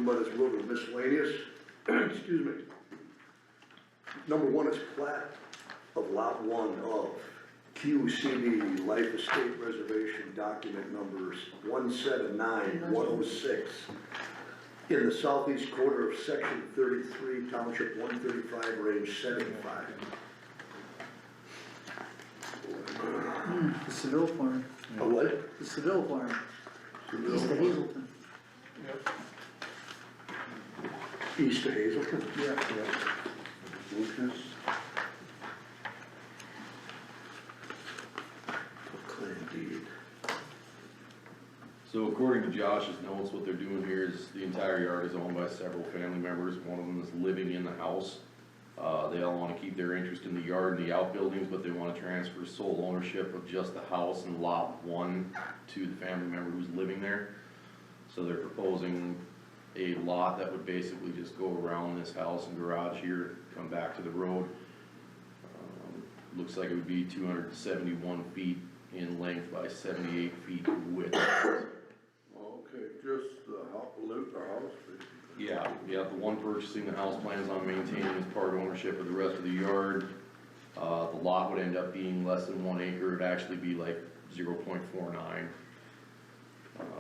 moving by this a little bit miscellaneous. Excuse me. Number one is plat of lot one of QCD Life Estate Reservation document numbers 179-106 in the southeast quarter of section 33, township 135, range 75. The Seville farm, A what? the Seville farm, Seville? east of Hazelton. East of Hazelton? Yeah. Lucas. Claim deed. So according to Josh's notes, what they're doing here is the entire yard is owned by several family members. One of them is living in the house. They all wanna keep their interest in the yard and the outbuildings, but they wanna transfer sole ownership of just the house and lot one to the family member who's living there. So they're proposing a lot that would basically just go around this house and garage here, come back to the road. Looks like it would be 271 feet in length by 78 feet width. Okay, just the house, basically. Yeah, the one purchasing the house plans on maintaining as part ownership of the rest of the yard. The lot would end up being less than 1 acre, it'd actually be like 0.49.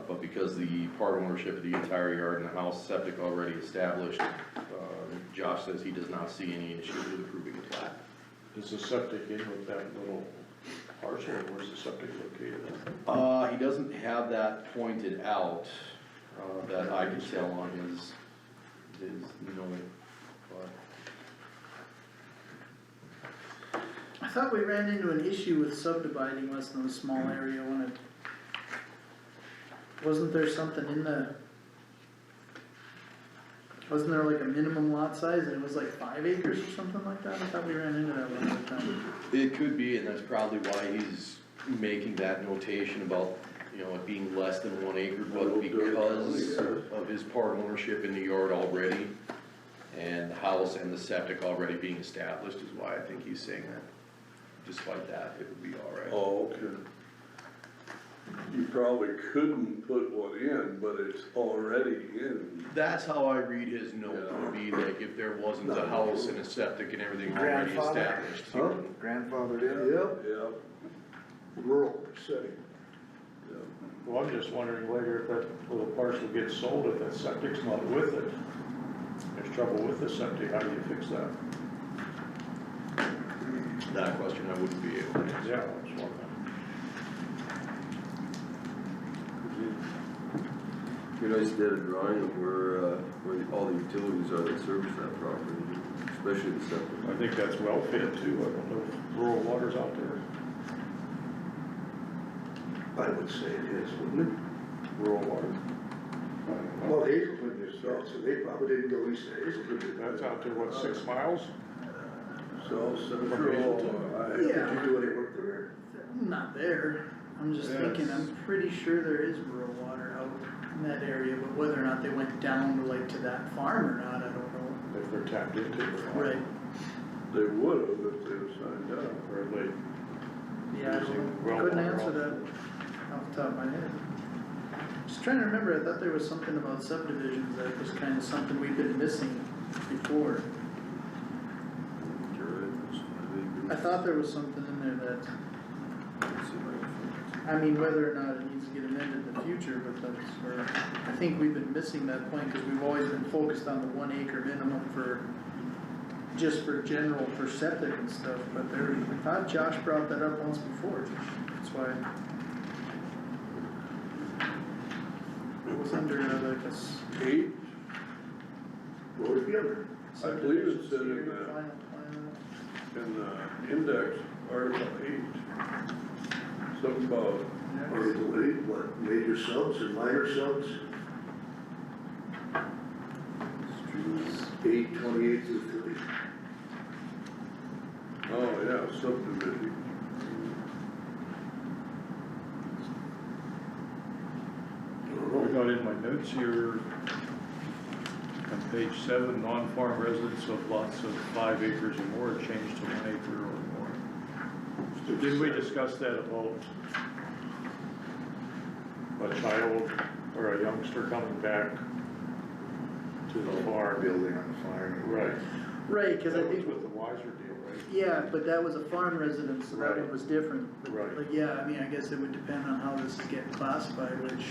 But because the part ownership of the entire yard and the house septic already established, Josh says he does not see any issue with approving the plat. Is the septic in with that little parcel, or where's the septic located at? He doesn't have that pointed out, that I can tell on his note, but. I thought we ran into an issue with subdividing less than a small area when it, wasn't there something in wasn't there like a minimum lot size and it was like 5 acres or something like that? I thought we ran into that one other time. It could be, and that's probably why he's making that notation about, it being less than 1 acre, but because of his part ownership in the yard already, and the house and the septic already being established is why I think he's saying that. Despite that, it would be alright. Oh, okay. You probably couldn't put one in, but it's already in. That's how I read his note, would be like if there wasn't a house and a septic and everything already established. Huh? Grandfathered in? Yep. Rural setting. Well, I'm just wondering later if that little parcel gets sold, if that septic's not with it. There's trouble with the septic, how do you fix that? That question I wouldn't be able to answer. Yeah, that's one thing. You guys did a drawing of where all the utilities are that service that property, especially the septic. I think that's well fit too, I don't know if rural water's out there. I would say it is, wouldn't it? Rural water. Well, Hazelton just started, so they probably didn't go east of Hazelton. That's out there, what, 6 miles? So, Hazelton? did you do any work there? Not there, I'm just thinking, I'm pretty sure there is rural water out in that area, but whether or not they went down to that farm or not, I don't know. If they're tapped into it. Right, They would've if they had signed up. Or they, yeah, I Using don't- well couldn't water answer off. that off the top of my head. Just trying to remember, I thought there was something about subdivisions that was kinda something we've been missing before. I thought there was something in there that, I mean, whether or not it needs to get amended in the future, but that's where, I think we've been missing that point, cause we've always been focused on the 1 acre minimum just for general, for septic and stuff, but I thought Josh brought that up once before, that's why. It was under like a. 8? What would it be under? I believe it said in Subdivision the, final plan. in the index, Article 8. Something about Article 8, what, major subs and minor subs? 8:28 through 30. Oh, yeah, subdivision. I got in my notes here, on page 7, non-farm residents of lots of 5 acres or more changed to 1 acre or more. Didn't we discuss that about a child or a youngster coming back to the farm. Building on the farm. Right. Right, cause I That was think, with the Wiser deal, right? yeah, but that was a farm residence, so that Right. one was different. But- Right. But yeah, I mean, I guess it would depend on how this is getting classified, which.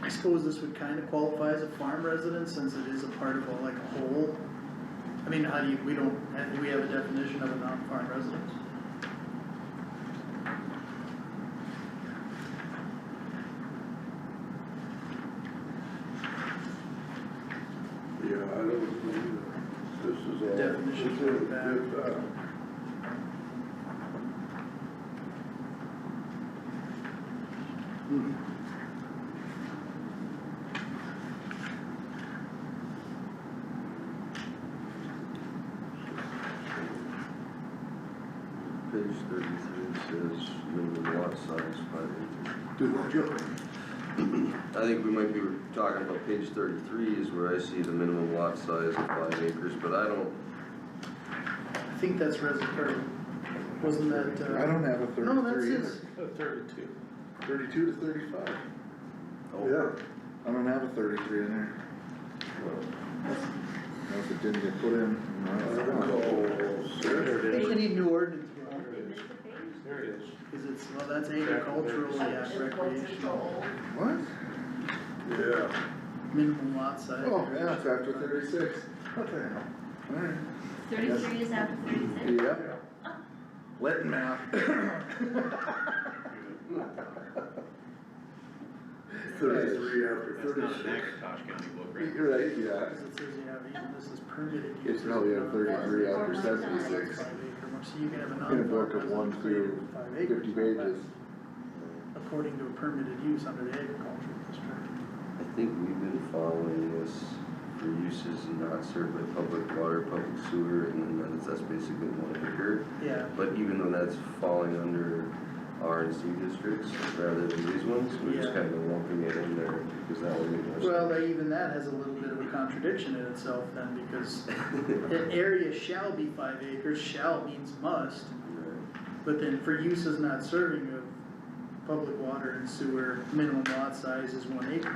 I suppose this would kinda qualify as a farm residence since it is a part of a, like a whole. I mean, how do you, do we have a definition of a non-farm residence? Yeah, I don't believe this is all. Definitions are bad. Page 33 says minimum lot size 5 acres. Do what, Joe? I think we might be talking about page 33 is where I see the minimum lot size of 5 acres, but I don't, I think that's resident, wasn't that, I don't have a No, that's 33 his, either. 32. 32 to 35. oh, Yeah. I don't have a 33 in there. Know if it didn't get put in. There it we is. need new ordinance, Bill. There it is. Cause it's, well, that's agricultural, yeah, recreational, What? Yeah. minimum lot size. Oh, yeah, it's after 36. What the hell? Alright. 33 is after 36? Yep. Letting math. 33 after That's not an 36. Agricultural County book, right? You're right, yeah. Cause it says, yeah, even this is permitted use. It's probably a 33 after 76. 5 acre, so you can have a In a non-farm book of 1 residence greater through than 5 acres. 50 pages. According to a permitted use under the agricultural district. I think we've been following this for uses not served by public water, public sewer, and then that's basically 1 acre. Yeah, But even though that's falling under R and C districts rather than these ones, we're just Yeah. kind of lumping it in there because that would make more sense. well, even that has a little bit of a contradiction in itself then, because an area shall be 5 acres, shall means must, but then for uses not serving of public water and sewer, minimum lot size is 1 acre.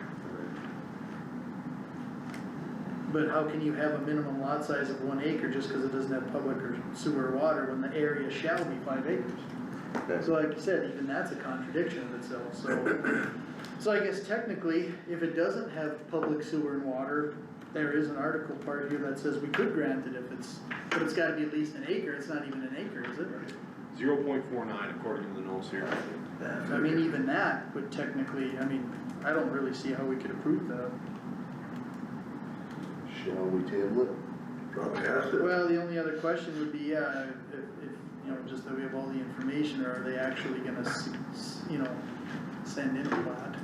But how can you have a minimum lot size of 1 acre just cause it doesn't have public or sewer or water when the area shall be 5 acres? So like you said, even that's a contradiction of itself, so. So I guess technically, if it doesn't have public sewer and water, there is an article part here that says we could grant it if it's, but it's gotta be at least an acre, it's not even an acre, is it? 0.49 according to the notes here. I mean, even that would technically, I mean, I don't really see how we could approve that. Shall we table it? Probably has to. Well, the only other question would be, yeah, if, you know, just that we have all the information, or are they actually gonna, you know, send in a plat?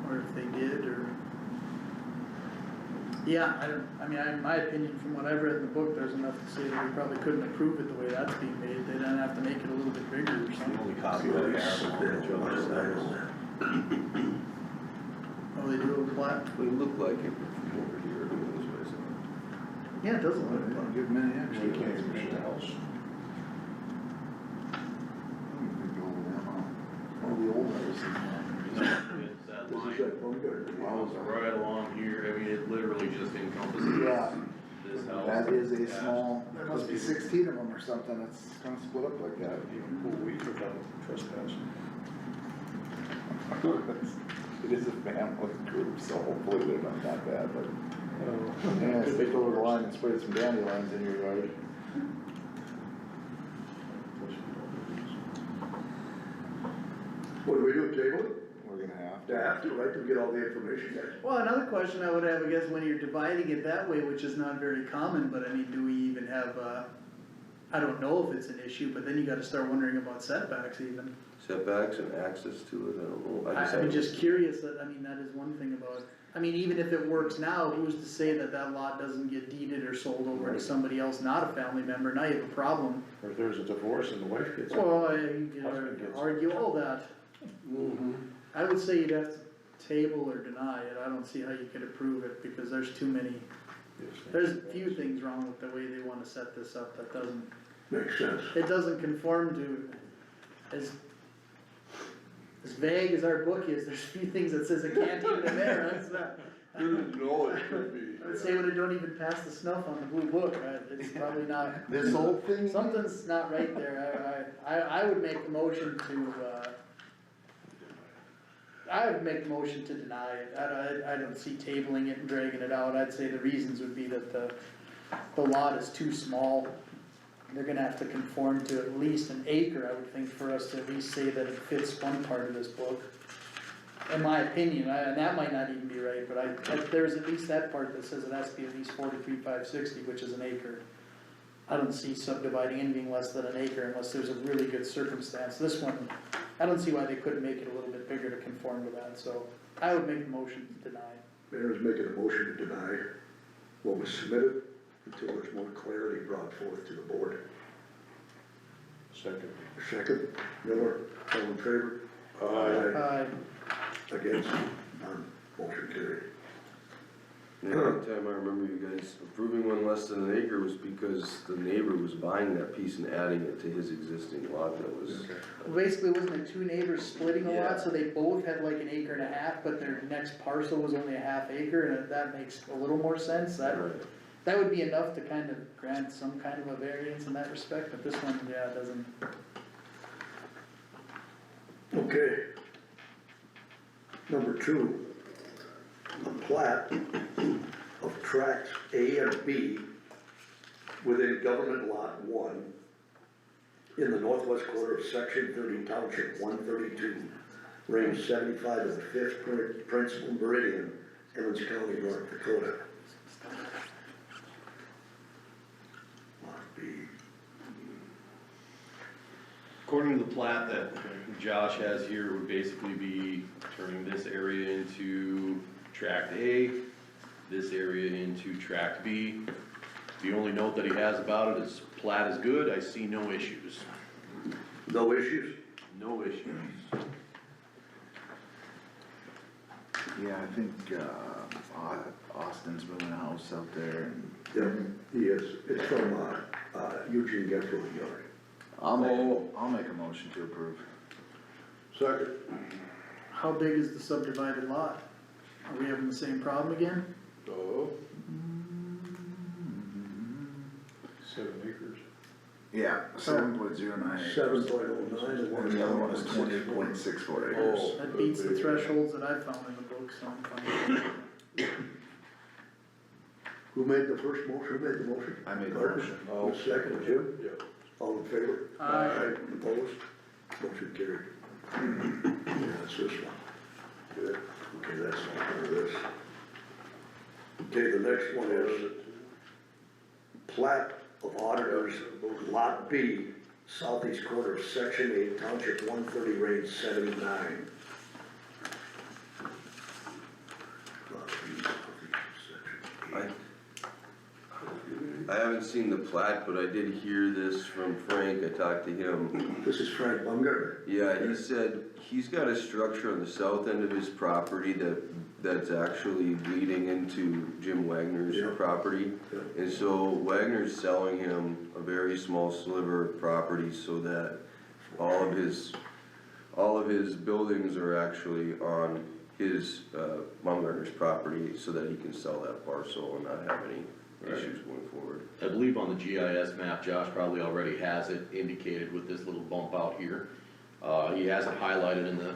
Or if they did, or. Yeah, I mean, in my opinion, from what I've read in the book, there's enough to say that we probably couldn't approve it the way that's being made, they'd then have to make it a little bit bigger or something. Only copy that I have on the Jones. Oh, they do have a plat? It looked like it from over here, it was way so. Yeah, it doesn't Well, look they like don't give many You actually. can't even paint the house. One of the old houses. It's that This is line. that bungalow. Wow, it's right along here, I mean, it literally just encompasses Yeah. this house. That is a Yeah. small, there must be 16 of them or something, it's gonna split up like that. You can pull weeds without trespassing. It is a family group, so hopefully they're not that bad, but, Oh. yeah, stick over the line and spray some dandelions in your yard. What do we do, table it? We're gonna have They to. have to, right, to get all the information, guys. Well, another question I would have, I guess, when you're dividing it that way, which is not very common, but I mean, do we even have, I don't know if it's an issue, but then you gotta start wondering about setbacks even. Setbacks and access to it, I don't know. I'm haven't- just curious that, I mean, that is one thing about, I mean, even if it works now, who's to say that that lot doesn't get deeded or sold over to somebody else, not a family member, now you have a problem. Or if there's a divorce and the wife gets it. Well, you Husband can gets it. argue all that. I would say you'd have to table or deny it, I don't see how you could approve it, because there's too many, there's a few things wrong with the way they wanna set this up that doesn't, Makes sense. it doesn't conform to, as vague as our book is, there's a few things that says it can't even in there, that's not. No, it could be. I would say when it don't even pass the snuff on the blue book, it's probably not. This whole thing? Something's not right there, I would make the motion to, I would make the motion to deny it, I don't see tabling it and dragging it out, I'd say the reasons would be that the lot is too small. They're gonna have to conform to at least an acre, I would think, for us to at least say that it fits one part of this book. In my opinion, and that might not even be right, but there's at least that part that says it has to be at least 43,560, which is an acre. I don't see subdividing anything less than an acre unless there's a really good circumstance. This one, I don't see why they couldn't make it a little bit bigger to conform to that, so I would make a motion to deny. Mayor's making a motion to deny what was submitted until there's more clarity brought forth to the board. Second. Second, Miller, all in favor? Aye. Against, none, motion carried. The only time I remember you guys approving one less than an acre was because the neighbor was buying that piece and adding it to his existing lot that was. Well, basically, wasn't it two neighbors splitting a Yeah. lot, so they both had like an acre and a half, but their next parcel was only a half acre, and that makes a little more sense, that would be enough to kind of grant some kind of a variance in that respect, but this one, yeah, it doesn't. Okay. Number two, a plat of tracts A and B within government lot 1 in the northwest quarter of section 30, township 132, range 75 of the 5th principal meridian, Emmons County, North Dakota. Lot B. According to the plat that Josh has here, would basically be turning this area into tract A, this area into tract B. The only note that he has about it is plat is good, I see no issues. No issues? No issues. Yeah, I think, Austin's moving a house out there and. Yeah, he is. It's from, Eugene Getfield Yard. I'll make a motion to approve. Second. How big is the subdivided lot? Are we having the same problem again? Oh. 7 acres. Yeah, 7.09 acres. 7.09 and And the other one is 20.64 acres. Oh. That beats the thresholds that I found in the book, so I'm fine. Who made the first motion? Who made the motion? I made the Marcus? motion. Oh, second, Jim? Yeah. All in favor? Aye. Opposed? Motion carried. Yeah, that's this one. Good. Okay, that's all part of this. Okay, the next one is plat of auditors, lot B, southeast quarter of section 8, township 130, range 79. Lot B, southeast section 8. I haven't seen the plat, but I did hear this from Frank, I talked to him. This is Frank Baumgartner. Yeah, he said he's got a structure on the south end of his property that's actually leading into Jim Wagner's Yeah. property. Yeah. And so Wagner's selling him a very small sliver of property so that all of his buildings are actually on his, Baumgartner's property so that he can sell that parcel and not have any issues going forward. I believe on the GIS map, Josh probably already has it indicated with this little bump out here. He has it highlighted in the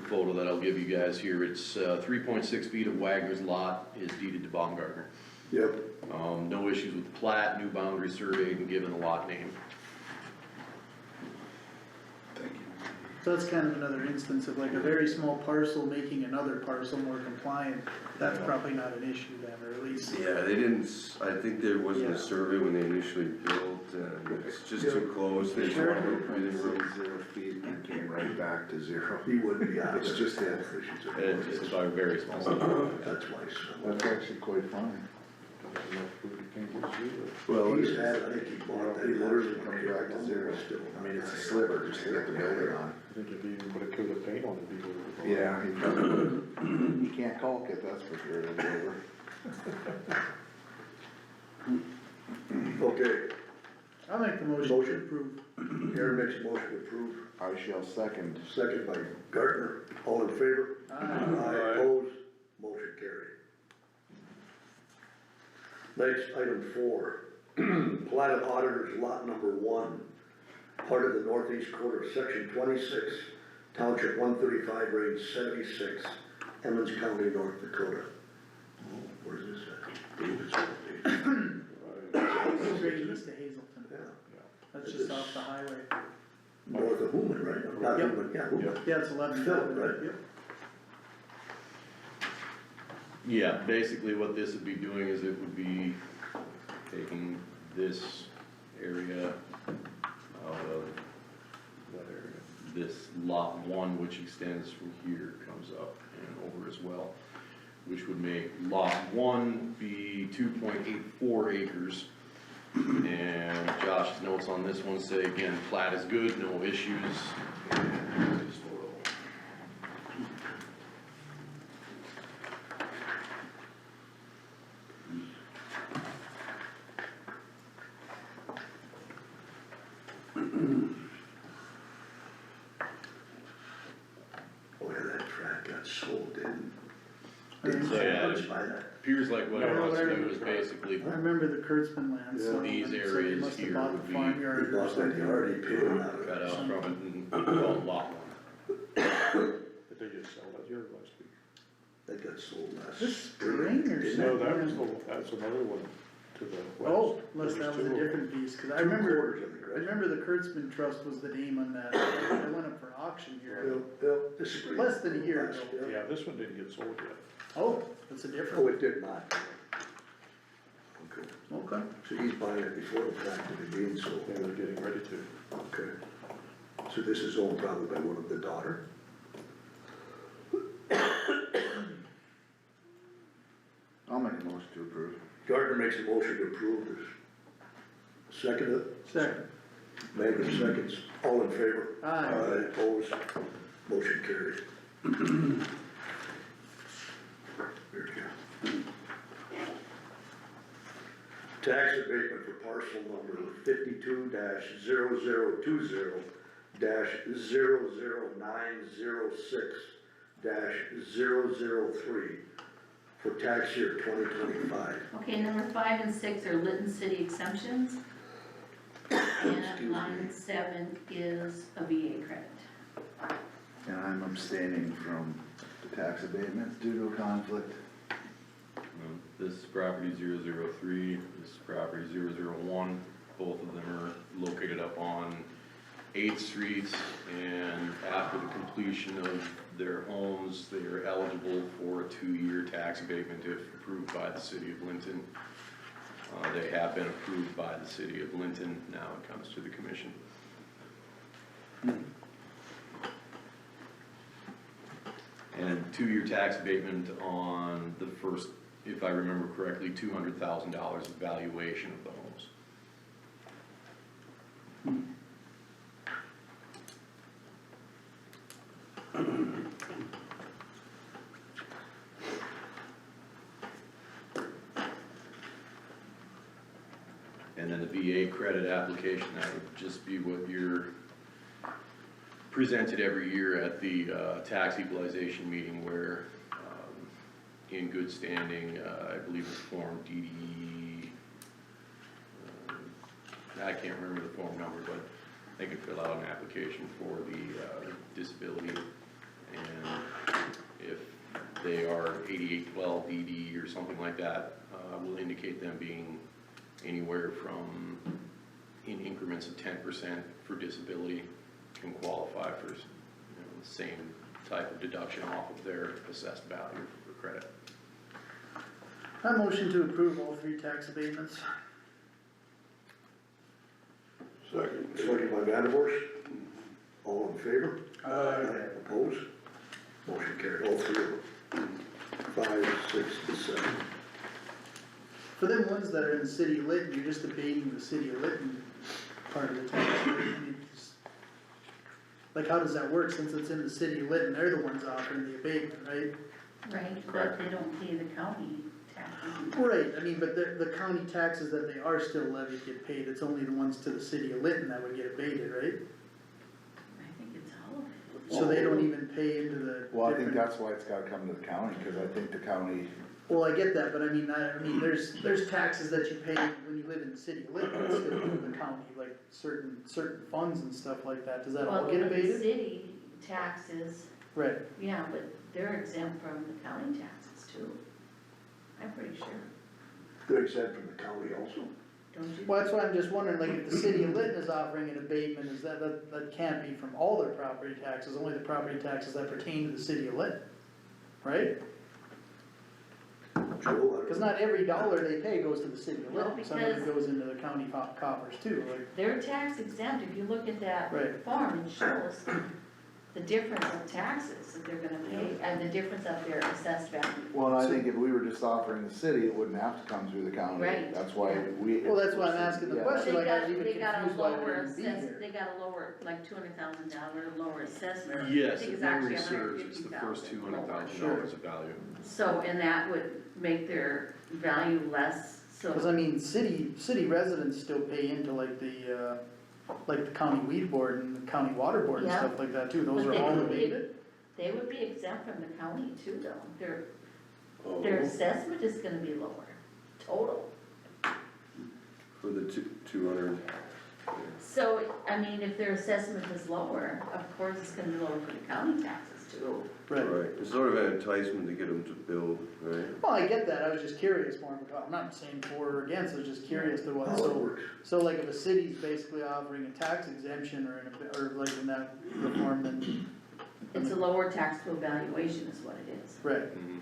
photo that I'll give you guys here. It's 3.6 feet of Wagner's lot is deeded to Baumgartner. Yep. No issues with the plat, new boundary survey, and given the lot name. Thank you. So that's kind of another instance of like a very small parcel making another parcel more compliant. That's probably not an issue then, or at least. Yeah, they didn't, I think there wasn't Yeah. a survey when they initially built, and it's just too close, they just wanted more breathing room. 0 feet and came right back to 0. He wouldn't be out of It's it. just that. It's by a very small size. That's why. That's actually quite fine. Well, Well, he's had, I think he bought that. He literally comes back to 0. I mean, it's a sliver just to get the building on. I think if you even put a coat of paint on it, it'd be worth it. Yeah, he probably, you can't caulk it, that's for sure, it'll be over. Okay, I'll make the motion to Motion. approve. Aaron makes a motion to approve, I shall second. second by Gardner, all in favor? Aye. Opposed, motion carried. Next, item 4, plat of auditors lot number 1, part of the northeast quarter of section 26, township 135, range 76, Emmons County, North Dakota. Where's this at? Davidson. It's right east of Hazelton, Yeah, that's just off the highway. north of Human, right? Not Yep. Human, yeah, Human. Yeah, it's 11. Phil, right? Yep. Yeah, basically what this would be doing is it would be taking this area out of That area. this lot 1, which extends from here, comes up and over as well, which would make lot 1 be 2.84 acres. And Josh's notes on this one say, again, plat is good, no issues. And just a little- Oh yeah, that tract got sold, didn't? So, yeah, Let's buy that. Appears like what it No, wants to whatever. do is basically, I remember the Kurtzman land, so. These so they areas must have here bought would the be- farmyard He or bought that something. yard, he paid him out of cut it. out from it and called lot 1. Did they just sell that here last week? That got sold last This spring. spring or didn't No, it? something? that was that's another one to the west. Oh, unless There's that was a two of them. different piece, cause I 2 remember, quarters, I think, I right? remember the Kurtzman Trust was the name on that, it went up for auction here. This spring. Less than a year Last, ago. Yeah, this one didn't get sold yet. Oh, that's a Oh, different, it did not. Okay, okay. so he's buying it before the fact of it being sold. Yeah, they're getting ready to. Okay. So this is owned probably by one of the daughter? I'll make a motion to approve. Gardner makes a motion to approve this. Second it? Second. Magrum seconds, all in favor? Aye. Opposed, motion carried. Very good. Tax abatement for parcel number 52-002-00906-003 for tax year 2025. Okay, number 5 and 6 are Lytton City exemptions. Excuse And me. line 7 is a VA credit. And I'm abstaining from the tax abatements due to a conflict. This is property 003, this is property 001, both of them are located up on 8th Street, and after the completion of their homes, they are eligible for a 2-year tax abatement if approved by the city of Linton. They have been approved by the city of Linton, now it comes to the commission. And 2-year tax abatement on the first, if I remember correctly, $200,000 of valuation of the homes. And then the VA credit application, that would just be what you're presented every year at the tax equalization meeting where, in good standing, I believe it's Form DD, I can't remember the form number, but they could fill out an application for the disability. And if they are 8812 DD or something like that, will indicate them being anywhere from, in increments of 10% for disability, can qualify for, the same type of deduction off of their assessed value for credit. I motion to approve all 3 tax abatements. Second. Second by Vanderhorst, all in favor? Opposed, motion carried, all 3 of them. 5, 6, and 7. For them ones that are in the city of Lytton, you're just abating the city of Lytton part of the tax rate. I mean, like, how does that work? Since it's in the city of Lytton, they're the ones offering the abatement, right? Right, Correct. but they don't pay the county taxes. Right, I mean, but the county taxes that they are still levied get paid, it's only the ones to the city of Lytton that would get abated, right? I think it's all of it. So they don't even pay into the Well, I think different- that's why it's gotta come to the county, cause I think the county, Well, I get that, but I mean, there's taxes that you pay when you live in the city of Lytton, it's still in the county, like certain funds and stuff like that, does that all Well, get the abated? city taxes, Right, yeah, but they're exempt from the county taxes too. I'm pretty sure, They're exempt from the county also. don't you? well, that's why I'm just wondering, like, if the city of Lytton is offering an abatement, is that can't be from all their property taxes, only the property taxes that pertain to the city of Lytton, right? Joe, I don't Cause know. not every dollar they pay goes to the city of No, Lytton, some of it because- goes into the county coffers too, like, They're tax exempt, if you look at that Right. form, it shows the difference of taxes that they're gonna pay, and the difference of their assessed value. well, I think if we were just offering the city, it wouldn't have to come through the county. Right. That's why we. well, that's why I'm asking the Yeah. question, They like, I got, was even they got a confused why lower it would be here. they got a lower, like $200,000 lower assessment. Yes, I think if it's actually memory serves, it's the first $150,000 $200,000 of value. So, and that would make their value less, Cause so, I mean, city residents still pay into like the county weed board and the county water board and Yeah. stuff like that too, those But are they all would be- abated? they would be exempt from the county too, though. Their Oh. assessment is gonna be lower, total. For the 200, So, I mean, if their assessment is lower, of course it's gonna be lower for the county taxes too. Right, right, it's sort of an enticement to get them to build, right? well, I get that, I was just curious more, I'm not saying for or against, I was just curious to what, How it so, works. so like if a city's basically offering a tax exemption or like in that reform, then, It's a lower taxable valuation is what it is. right. Mhm.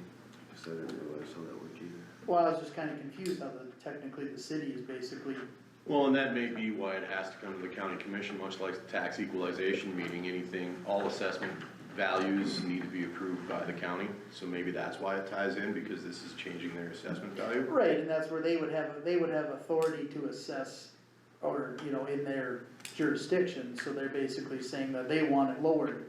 Guess I didn't realize how that worked either. Well, I was just kinda confused how technically the city is basically, Well, and that may be why it has to come to the county commission, much like the tax equalization meeting, anything, all assessment values need to be approved by the county. So maybe that's why it ties in, because this is changing their assessment value. right, and that's where they would have authority to assess, or, you know, in their jurisdiction, so they're basically saying that they want it lowered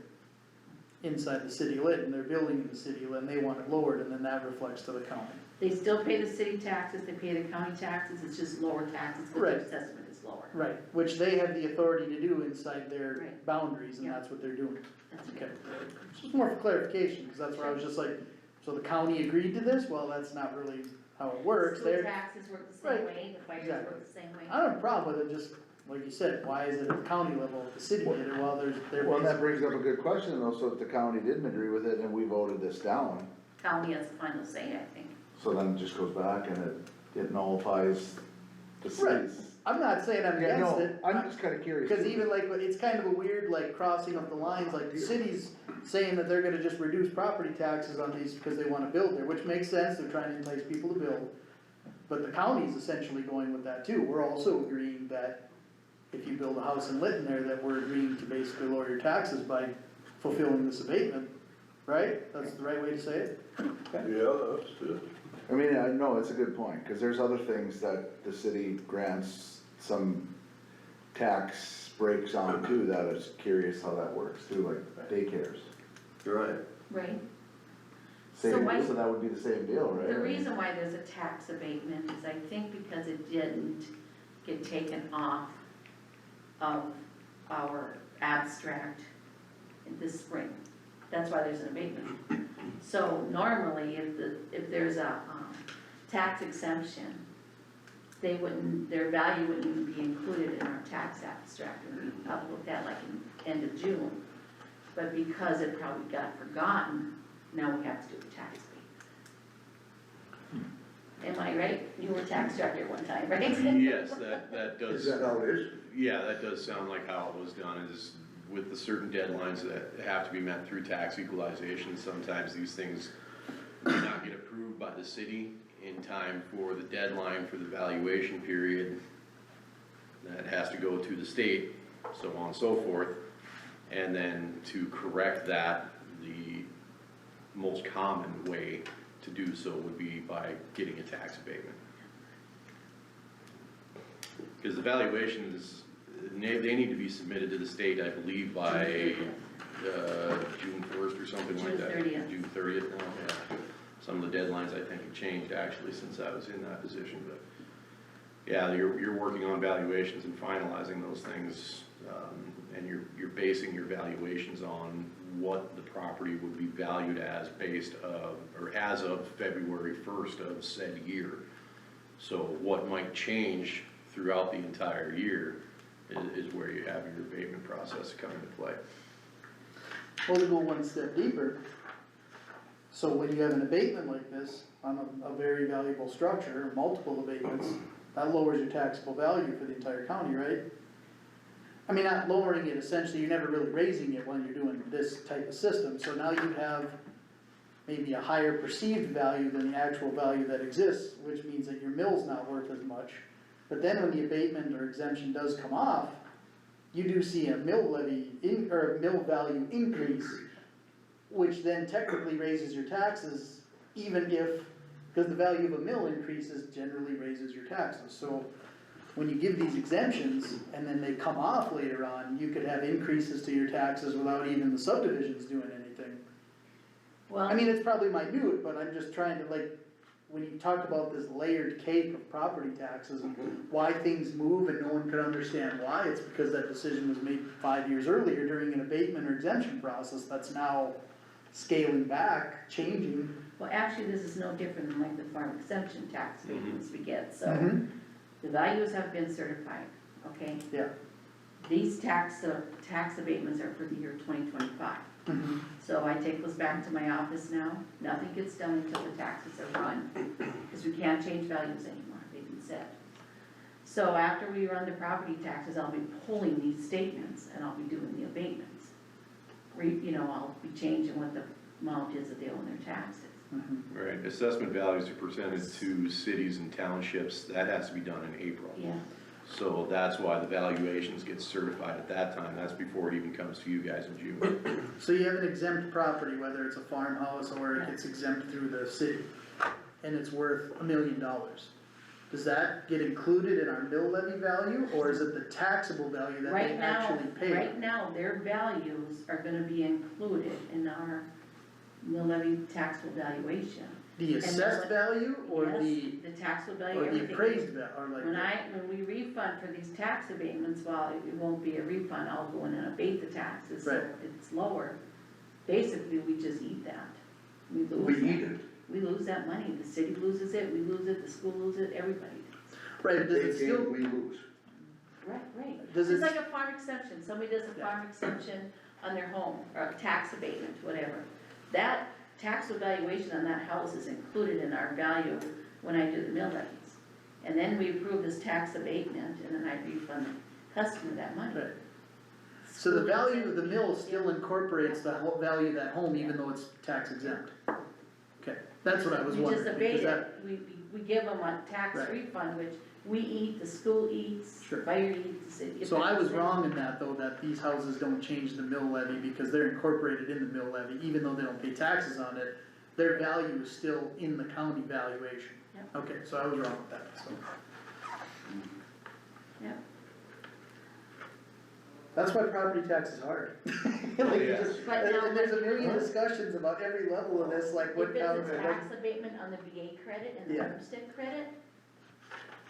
inside the city lit, and they're building in the city lit, and they want it lowered, and then that reflects to the county. They still pay the city taxes, they pay the county taxes, it's just lower taxes, because their Right. assessment is lower. Right, which they have the authority to do inside their Right. boundaries, and Yeah. that's what they're doing. That's Okay. good. Just more for clarification, cause that's where I was just like, so the county agreed to this, well, that's not really how it works, School they're, taxes work the same Right. way, the fires Exactly. work the same way. I don't have a problem with it, just, like you said, why is it at the county level, if the city did it, well, they're Well, that basically, brings up a good question though, so if the county didn't agree with it and we voted this down, County has the final say, I think. so then it just goes back and it nullifies the Right. cities. I'm not saying I'm Yeah, against no, it. I'm just kinda curious. Cause even like, it's kind of a weird, like, crossing of the lines, like, the city's saying that they're gonna just reduce property taxes on these because they wanna build there, which makes sense, they're trying to entice people to build. But the county's essentially going with that too, we're also agreeing that if you build a house in Lytton there, that we're agreeing to basically lower your taxes by fulfilling this abatement, right? That's the right way to say it? Yeah, that's it. I mean, I know, it's a good point, cause there's other things that the city grants some tax breaks on too, that I was curious how that works too, like daycares. You're right. Right. Same, why- so that would be the same deal, right? The reason why there's a tax abatement is I think because it didn't get taken off of our abstract in this spring. That's why there's an abatement. So normally, if there's a, tax exemption, their value wouldn't even be included in our tax abstract, and we probably looked at like in end of June. But because it probably got forgotten, now we have to do a tax abatement. Am I right? You were tax director one time, right? Yes, that does. Is that how it is? Yeah, that does sound like how it was done, is with the certain deadlines that have to be met through tax equalization, sometimes these things do not get approved by the city in time for the deadline for the valuation period. That has to go to the state, so on and so forth. And then to correct that, the most common way to do so would be by getting a tax abatement. Because the valuations, they need to be submitted to the state, I believe, by, June 1st or something like that. June 30th. June 30th now, yeah. Some of the deadlines, I think, have changed actually since I was in that position, but yeah, you're working on valuations and finalizing those things, and you're basing your valuations on what the property would be valued as based of, or as of February 1st of said year. So what might change throughout the entire year is where you have your abatement process come into play. Well, to go one step deeper, so when you have an abatement like this on a very valuable structure, multiple abatements, that lowers your taxable value for the entire county, right? I mean, not lowering it, essentially, you're never really raising it when you're doing this type of system, so now you have maybe a higher perceived value than the actual value that exists, which means that your mill's not worth as much. But then when the abatement or exemption does come off, you do see a mill levy or mill value increase, which then technically raises your taxes, even if, because the value of a mill increases generally raises your taxes. So when you give these exemptions and then they come off later on, you could have increases to your taxes without even the subdivisions doing anything. Well, I mean, it's probably minute, but I'm just trying to, like, when you talk about this layered cake of property taxes and why things move and no one could understand why, it's because that decision was made 5 years earlier during an abatement or exemption process that's now scaling back, changing. well, actually, this is no different than like the farm exemption tax abatements we get, so Mhm. the values have been certified, okay? Yeah. These tax abatements are for the year 2025. Mhm. So I take those back to my office now, nothing gets done until the taxes are run, because we can't change values anymore, they've been set. So after we run the property taxes, I'll be pulling these statements and I'll be doing the abatements. I'll be changing what the amount is that they owe their taxes. Mhm. Right, assessment values are presented to cities and townships, that has to be done in April. Yeah, So that's why the valuations get certified at that time, that's before it even comes to you guys in June. So you have an exempt property, whether it's a farmhouse or it gets exempt through the city, and it's worth $1 million. Does that get included in our mill levy value, or is it the taxable value that they right now, actually pay? right now, their values are gonna be included in our mill levy taxable valuation. The assessed value, or Yes, the, the taxable value, or the everything. appraised value, or like? When we refund for these tax abatements, well, it won't be a refund, I'll go in and abate the taxes, so Right. it's lower. Basically, we just eat that. We lose We that. eat it. We lose that money, the city loses it, we lose it, the school loses it, everybody does. Right, does They it still, gain, we lose. Right. Does It's it- like a farm exemption, somebody does a Yeah. farm exemption on their home, or a tax abatement, whatever. That tax evaluation on that house is included in our value when I do the mill levies. And then we approve this tax abatement, and then I refund the customer that money. right, so the value of the mill still incorporates the whole value of that home, even though it's tax exempt? Okay, that's what I was We just wondering, abate because that, it, we give them a tax Right. refund, which we eat, the school eats, Sure. fire eats, the city. so I was wrong in that though, that these houses don't change the mill levy because they're incorporated in the mill levy, even though they don't pay taxes on it, their value is still in the county valuation. Yep. Okay, so I was wrong with that, so. Yeah. That's why property tax is hard. Like, you Yeah. just, But now- and there's a million discussions about every level of this, like what If counts, it's a and tax what, abatement on the VA credit and the Yeah. homestead credit,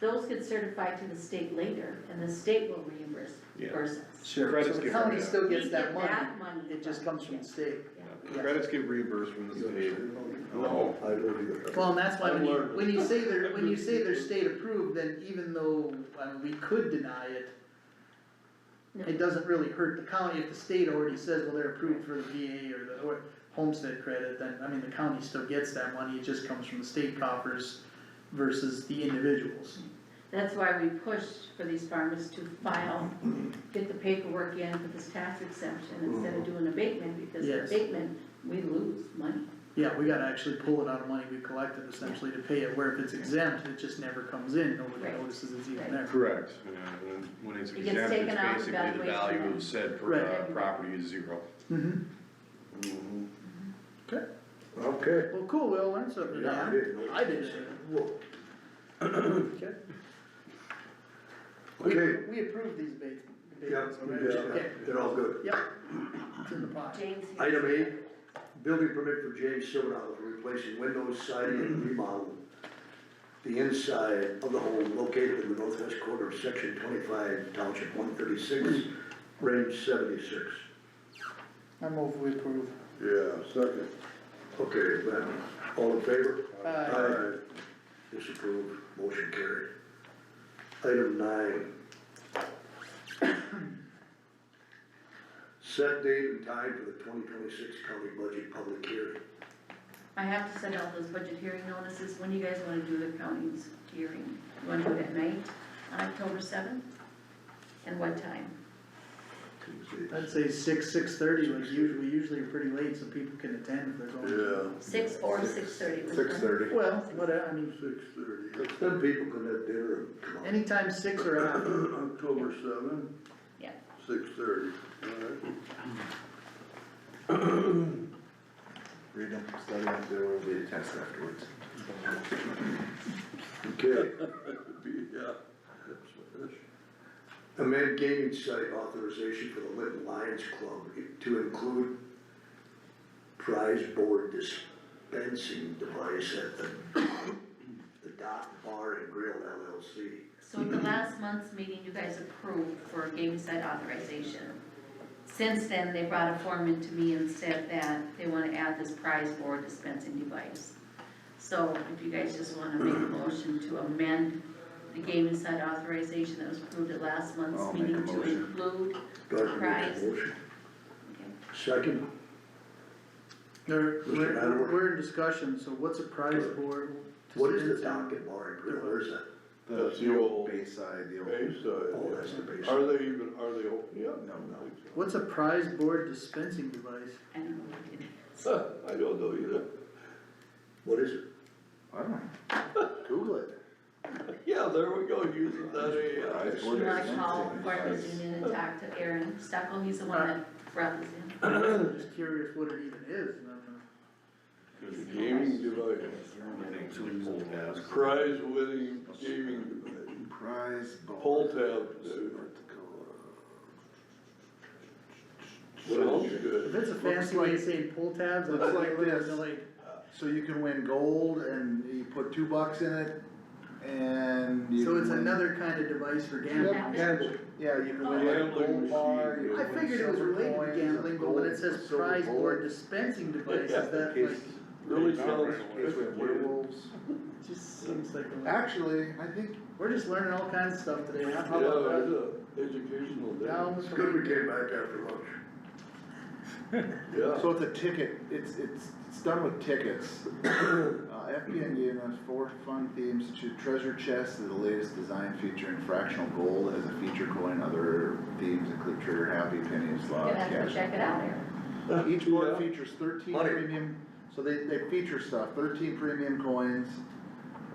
those get certified to the state later, and the state will reimburse Yeah. us. sure, so Credits the get county written out. still gets We that get money, that money it just from- comes from the state. Yeah. Credits get reimbursed from the You state. understand? No. I don't either. Well, and that's why I'm learning. when you say they're state approved, then even though, we could deny it, it doesn't really hurt the county if the state already says, well, they're approved for the VA or homestead credit, then, I mean, the county still gets that money, it just comes from the state coffers versus the individuals. That's why we pushed for these farmers to file, get the paperwork in for this tax exemption instead of doing abatement, because Yes. abatement, we lose money. Yeah, we gotta actually pull it out of money we collected essentially to pay it, where if it's exempt, it just never comes in, nobody Right. notices it's even Right. there. Correct. When it's It gets exempt, taken it's out of basically the valuation value then. of said Right. property is zero. Mm-hmm, okay, Okay. well, cool, we all learned something today, Yeah, huh? I did. I did. Whoa. Okay. Okay. We approved these Yeah, abatements, we right? did, Okay, they're all good. yep, it's in the pot. James here. Item eight, building permit for James Silvernagle for replacing windows, siding, and remodel the inside of the home located in the northwest quarter of section 25, township 136, range 76. I move we approve. Yeah, second. Okay, then, all in favor? Aye. Disapprove, motion carried. Item 9. Set date and time for the 2026 county budget public hearing. I have to send out those budget hearing notices. When do you guys wanna do the county's hearing? You wanna do it at night, on October 7th? And what time? Tuesday. I'd say 6:30, like usually are pretty late, so people can attend if they're going. 6 or 6:30? 6:30. Well, whatever, I mean, 6:30. Then people can have dinner and come out. anytime 6 or after. October 7th, Yeah. 6:30. Read them, study them, there will be a test afterwards. Okay. Amend gaming site authorization for the Linton Lions Club to include prize board dispensing device at the Dot Bar and Grill LLC. So at the last month's meeting, you guys approved for gaming site authorization. Since then, they brought a form into me and said that they wanna add this prize board dispensing device. So if you guys just wanna make a motion to amend the gaming site authorization that was approved at last month's I'll make a meeting to motion. include Do I have to make prize. a motion? Okay. Second? We're in discussion, so what's a prize board? What is the Dot and Bar and Grill? Where's that? That's the old Bayside, the old. Oh, that's the base. Are they open yet? No, What's a prize board dispensing device? I don't know what it is. I don't know either. What is it? I don't know. Google it. Yeah, there we go, using that AI. Prize You board wanna dispensing call Bartlett device. Union and talk to Aaron Stuckel, he's the one that brought this in. I'm just curious what it even is, and I'm Gaming device, prize winning gaming device, Prize board. pull tab. Sounds If good. it's a fancy way of saying pull tabs, Looks I'd like like this. to like, So you can win gold and you put $2 in it and you. so can it's win- another kind of device for gambling. Gambling. Yeah, you can win like a Gambling gold bar. machine. you I can win figured it was silver related to coins, gambling, but when it gold, says silver prize board bullet, dispensing device, Yeah. is that in like, case- Really sounds in case we have sophisticated. werewolves. it just seems like, Actually, I think, we're just learning all kinds of stuff today, huh? How Yeah, about it's that? a educational day. Down It's with good we the- came back after lunch. Yeah. so it's a ticket, it's done with tickets. FPN gave us 4 fun themes, treasure chest is the latest design featuring fractional gold as a feature coin. Other themes include trigger happy, penny You're slots, gonna have to cash. check it out, Aaron. Each board Yeah. features 13 Money. premium, so they feature stuff, 13 premium coins,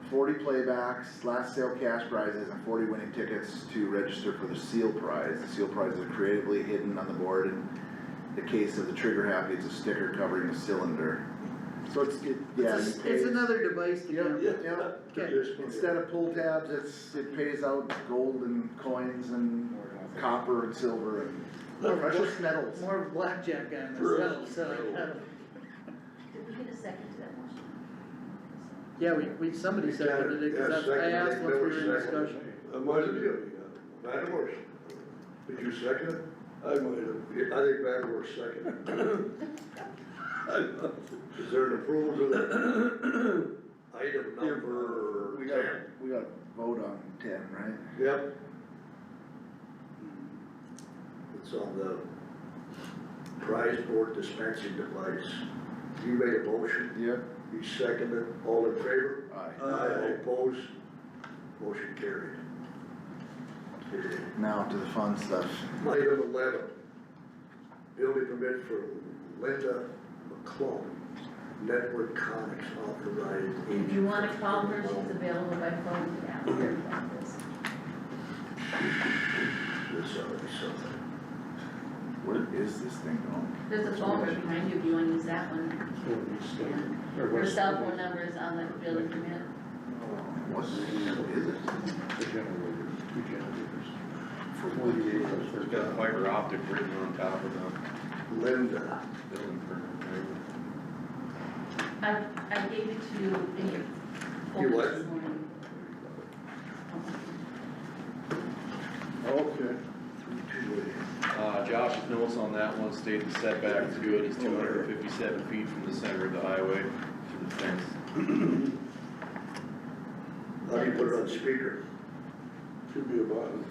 40 playbacks, last sale cash prizes, and 40 winning tickets to register for the seal prize. The seal prizes are creatively hidden on the board. In the case of the trigger happy, it's a sticker covering the cylinder. So yeah, It's you a- it's pay- another device to Yep, gamble. yep. Okay. Instead of pull tabs, it pays out gold and coins and copper and silver and precious metals. More of a blackjack guy myself, so I kind of, Did we get a second to that motion? yeah, we, somebody seconded it, Yeah, cause that's, I second, asked once we were in Miller seconded. discussion. I might have, Vanderwerf, did you second it? I might have. Yeah, I think Vanderwerf seconded. Is there an approval to that? Item number We 10. got to vote on 10, right? Yep. It's on the prize board dispensing device. You made a motion, Yep. you seconded, all in favor? Aye. Aye, opposed, motion carried. Okay. Now to the fun stuff. Item 11, building permit for Linda McClung, Network Conics authorized agent. If you wanna call her, she's available by phone to ask her about this. This already something. Where is this thing going? There's a phone right behind you if you wanna use that one. And her cell phone number is on the building permit. What is it? The generators, 2 generators. There's got fiber optic written on top of the Linda, building permit. I gave it to you in your You folder what? this morning. Okay. Josh's notes on that one state the setback is good, he's 257 feet from the center of the highway to the fence. How do you put it on speaker? Should be a button.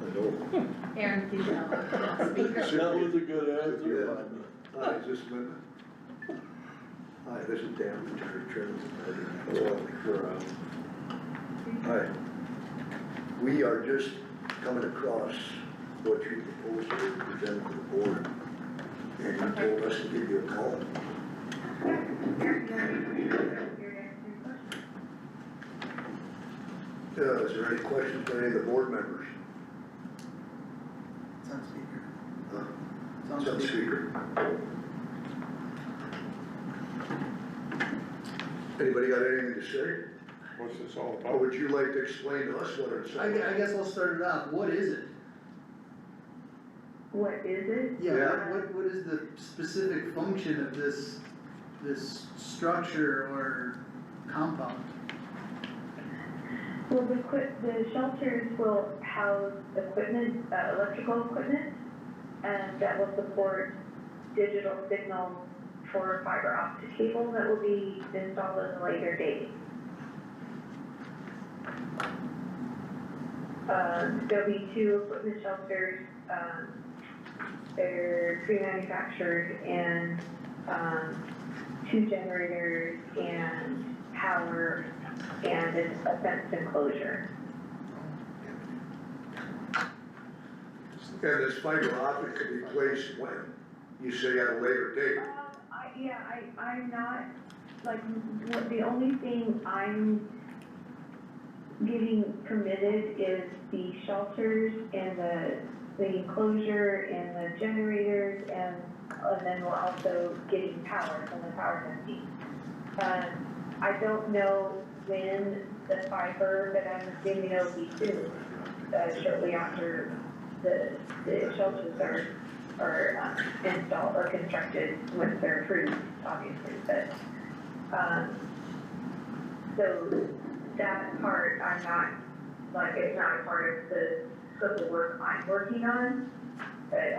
I know. Aaron, give it a speaker. That was a good Should be a answer. button. Hi, is this Linda? Hi, this is Dan, retired chairman. Hi. We are just coming across what you proposed to present to the board. And you told us to give you a call. Is there any questions by any of the board members? It's on speaker. Huh? It's on It's on speaker. speaker. Anybody got anything to say? What's this all Or about? would you like to explain to us what it's? I guess I'll start it off. What is it? What is it? Yeah. What is the specific function of this structure or compound? Well, the shelters will house equipment, electrical equipment, and that will support digital signals for fiber optic cable that will be installed at a later date. There'll be 2 equipment shelters, they're pre-manufactured, and 2 generators and power and a fenced enclosure. And this fiber optic could be placed when? You say at a later date? I'm not, like, the only thing I'm getting permitted is the shelters and the enclosure and the generators and then we're also getting power from the power company. I don't know when the fiber, but I'm assuming it'll be soon, shortly after the shelters are installed or constructed once they're approved, obviously, but, so that part, I'm not, like, it's not a part of the scope of work I'm working on, but,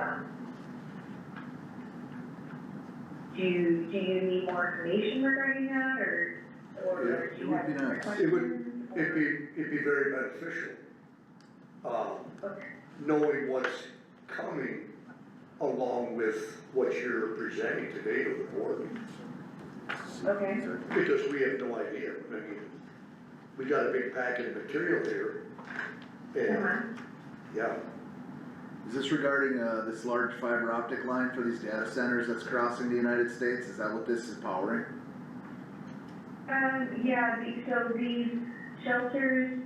do you need more information regarding that, or Yeah, do it you would have be more nice. questions? It would, it'd be very beneficial. Okay. Knowing what's coming along with what you're presenting today to the board. Okay, Because we have no idea. I mean, we got a big packet of material here. And, yeah, Is this regarding, this large fiber optic line for these data centers that's crossing the United States? Is that what this is powering? so these shelters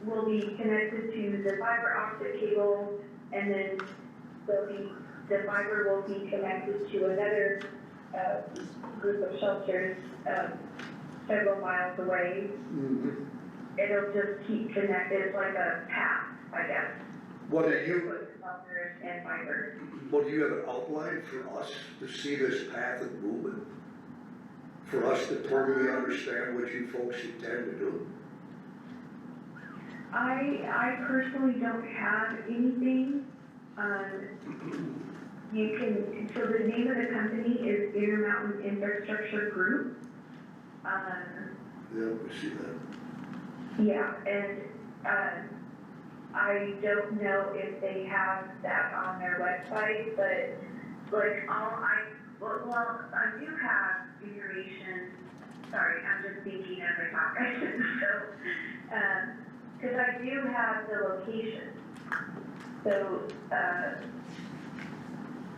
will be connected to the fiber optic cable, and then the fiber will be connected to another, group of shelters, several miles away. mhm. It'll just keep connected, it's like a path, I guess. What do you, With shelters and fiber. well, do you have an outline for us to see this path of movement? For us to totally understand what you folks intend to do? I personally don't have anything, you can, so the name of the company is Intermountain Infrastructure Group. Yeah, we see that. Yeah, and, I don't know if they have that on their website, but, like, well, I do have information, sorry, I'm just thinking as I talk, so, cause I do have the location. So,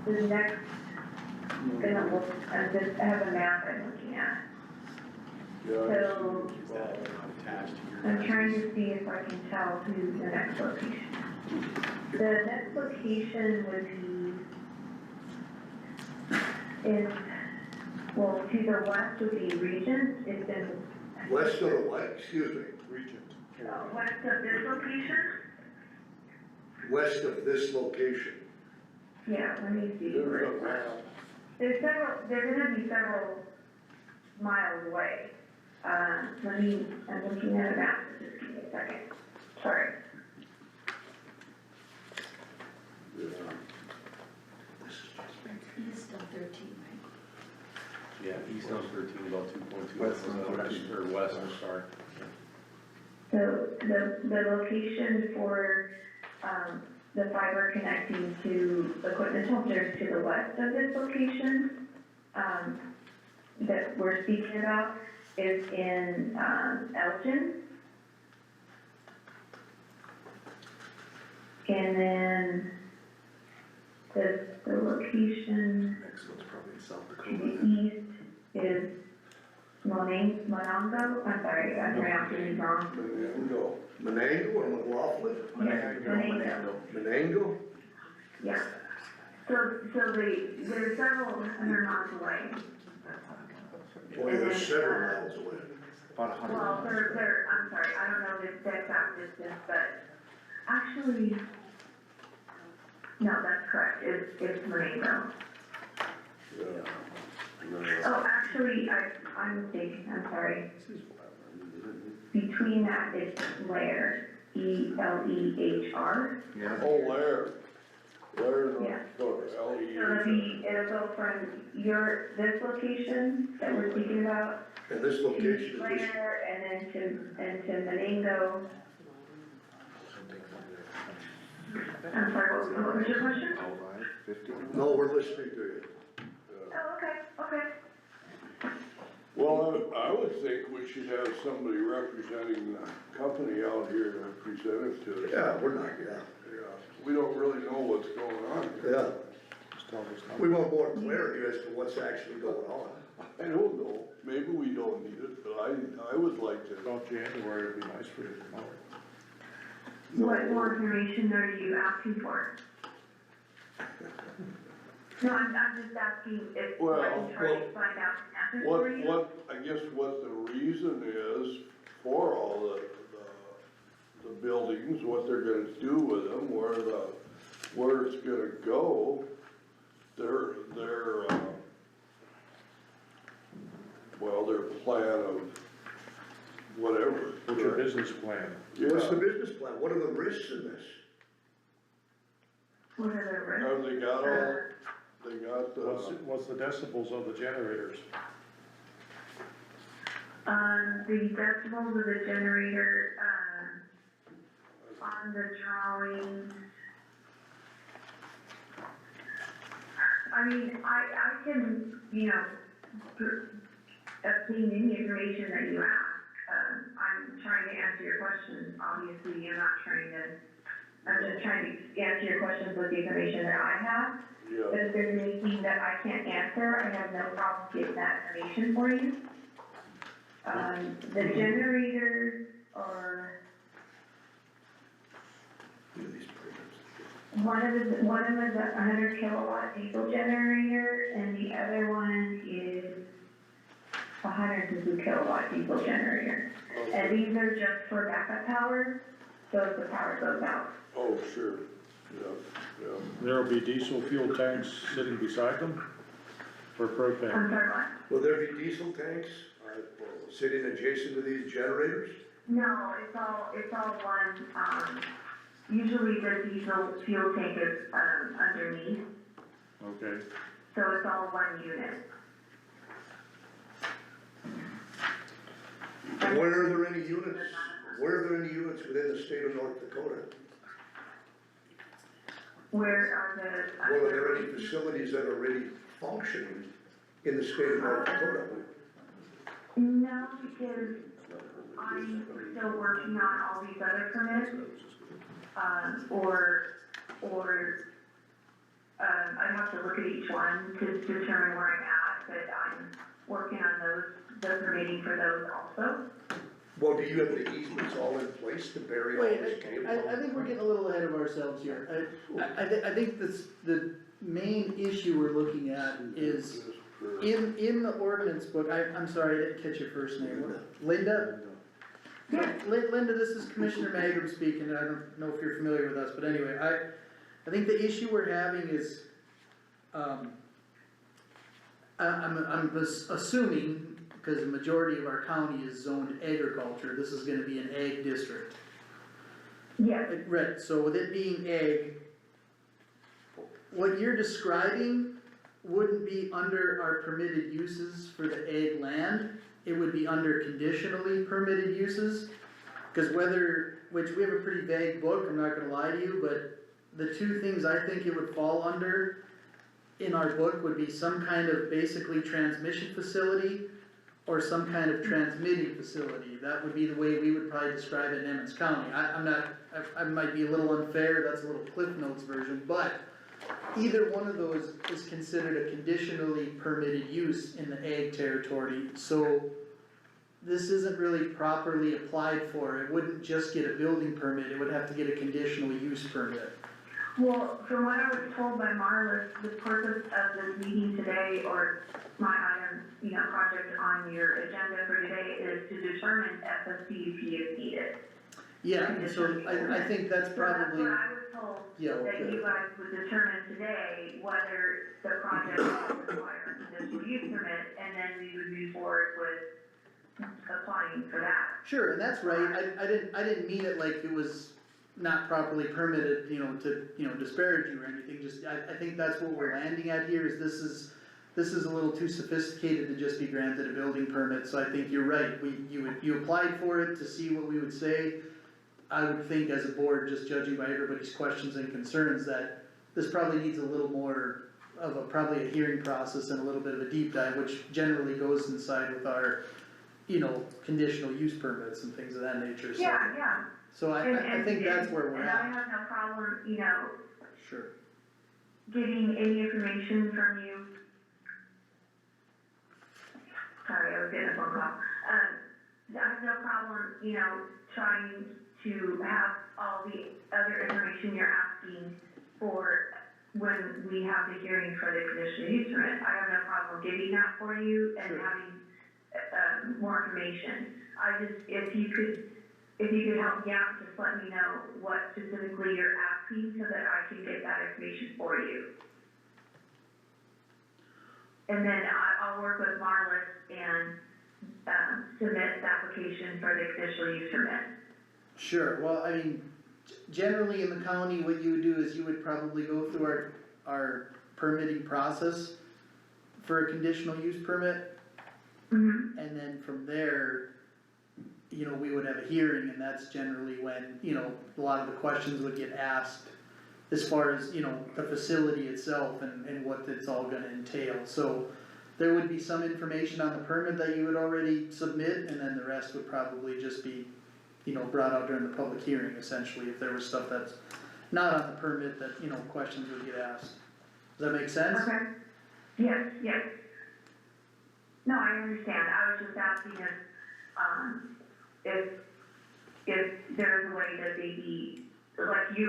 the next, gonna look, I have a map I'm looking at. So, I'm trying to see if I can tell who's the next location. The next location would be in, well, to the west would be Regent, it's in. West of the what, excuse me? Regent. West of this location? West of this location. Yeah, let me see. There's a map. There's gonna be several miles away. I'm looking at a map, just give me a second, sorry. East of 13, right? Yeah, east of 13, about 2.2. West of 13. Or west, I'm sorry. So the location for, the fiber connecting to equipment shelters to the west of this location, that we're speaking about is in, Elgin. And then the location Next one's probably in South to Dakota. the east is Monongo, I'm sorry, I'm pronouncing it wrong. Mango. Menango or McLaughlin? Monongo. Menango? Yeah. So they're several hundred miles away. Boy, they're several miles away. About 100. Well, they're, I'm sorry, I don't know the exact distance, but actually, no, that's correct, it's Monongo. Yeah. Oh, actually, I'm mistaken, I'm sorry. Between that is Lair, Elehr. Yeah. Oh, Lair. Lair, Yeah. North Dakota, So L-E-R. it'll go from this location that we're speaking about And this to location is just, Lair and then to Menango. I'm sorry, what was your question? 50. no, we're listening to you. Oh, okay. Well, I would think we should have somebody representing the company out here to present it to us. Yeah, we're not, yeah, Yeah, we don't really know what's going on. yeah. Just tell us now. We want more clarity as to what's actually going on. I don't know, maybe we don't need it, but I would like to. About January, it'd be nice for you to know. What more information are you asking for? No, I'm just asking if, Well, I'm trying to find out answers for you. I guess what the reason is for all the buildings, what they're gonna do with them, where it's gonna go, their plan of whatever. What's your business plan? What's the Yeah, business plan? What are the risks in this? What are the risks? have they got all, they got What's the decibels of the generators? The decibels of the generator, on the drawings. I mean, I can, obtain any information that you ask. I'm trying to answer your questions, obviously, I'm just trying to answer your questions with the information that I have. But yeah, if there's anything that I can't answer, I have no problem getting that information for you. The generators are, one of them is a 100 kilowatt diesel generator, and the other one is a 150 kilowatt diesel generator. And these are just for backup power, so if the power goes out. oh, sure, yeah. There'll be diesel fuel tanks sitting beside them for propane. I'm sorry, what? Will there be diesel tanks sitting adjacent to these generators? No, it's all one, usually the diesel fuel tank is, underneath, Okay. so it's all one unit. And where are there any units, within the state of North Dakota? Where are the? Well, are there any facilities that are already functioning in the state of North Dakota? No, because I'm still working on all these other permits, I'd have to look at each one to determine where I'm at, but I'm working on the permitting for those also. Well, do you have the easements all in place to bury all Wait, this cable? I think we're getting a little ahead of ourselves here. I think the main issue we're looking at is, in the ordinance book, I'm sorry, I didn't catch your first name. Linda? Yeah. Linda, this is Commissioner Magrum speaking, and I don't know if you're familiar with us, but anyway, I think the issue we're having is, I'm assuming cause the majority of our county is zoned agriculture, this is gonna be an ag district. Yes, Right, so with it being ag, what you're describing wouldn't be under our permitted uses for the ag land, it would be under conditionally permitted uses. Cause which we have a pretty vague book, I'm not gonna lie to you, but the two things I think it would fall under in our book would be some kind of basically transmission facility or some kind of transmitting facility. That would be the way we would probably describe it in Emmons County. I might be a little unfair, that's a little Cliff Notes version, but either one of those is considered a conditionally permitted use in the ag territory, so this isn't really properly applied for. It wouldn't just get a building permit, it would have to get a conditional use permit. well, from what I was told by Marlis, the purpose of this meeting today, or my item, project on your agenda for today is to determine if a CUP is needed. Yeah, so I think that's So probably, that's what I was told, yeah, that okay. you guys would determine today whether the project would require a conditional use permit, and then we would move forward with applying for that. Sure, and that's right, I didn't mean it like it was not properly permitted, to, disparage you or anything, just, I think that's what we're landing at here, is this is a little too sophisticated to just be granted a building permit, so I think you're right, you applied for it to see what we would say. I would think as a board, just judging by everybody's questions and concerns, that this probably needs a little more of probably a hearing process and a little bit of a deep dive, which generally goes inside with our, conditional use permits and things of that nature, so. Yeah. So I think that's where we're And I at, have no problem, sure. getting any information from you. Sorry, I was getting a phone call. I have no problem, trying to have all the other information you're asking for when we have the hearing for the conditional use permit. I have no problem getting that for you and Sure. having, more information. If you could help me out, just let me know what specifically you're asking so that I can get that information for you. And then I'll work with Marlis and, submit the application for the conditional use permit. Sure, well, I mean, generally in the county, what you would do is you would probably go through our permitting process for a conditional use permit, Mm-hmm. and then from there, we would have a hearing, and that's generally when, a lot of the questions would get asked as far as, the facility itself and what it's all gonna entail, so there would be some information on the permit that you would already submit, and then the rest would probably just be, brought out during the public hearing, essentially, if there was stuff that's not on the permit that, questions would get asked. Does that make sense? Okay. Yes. No, I understand. I was just asking if there's a way that maybe, like, you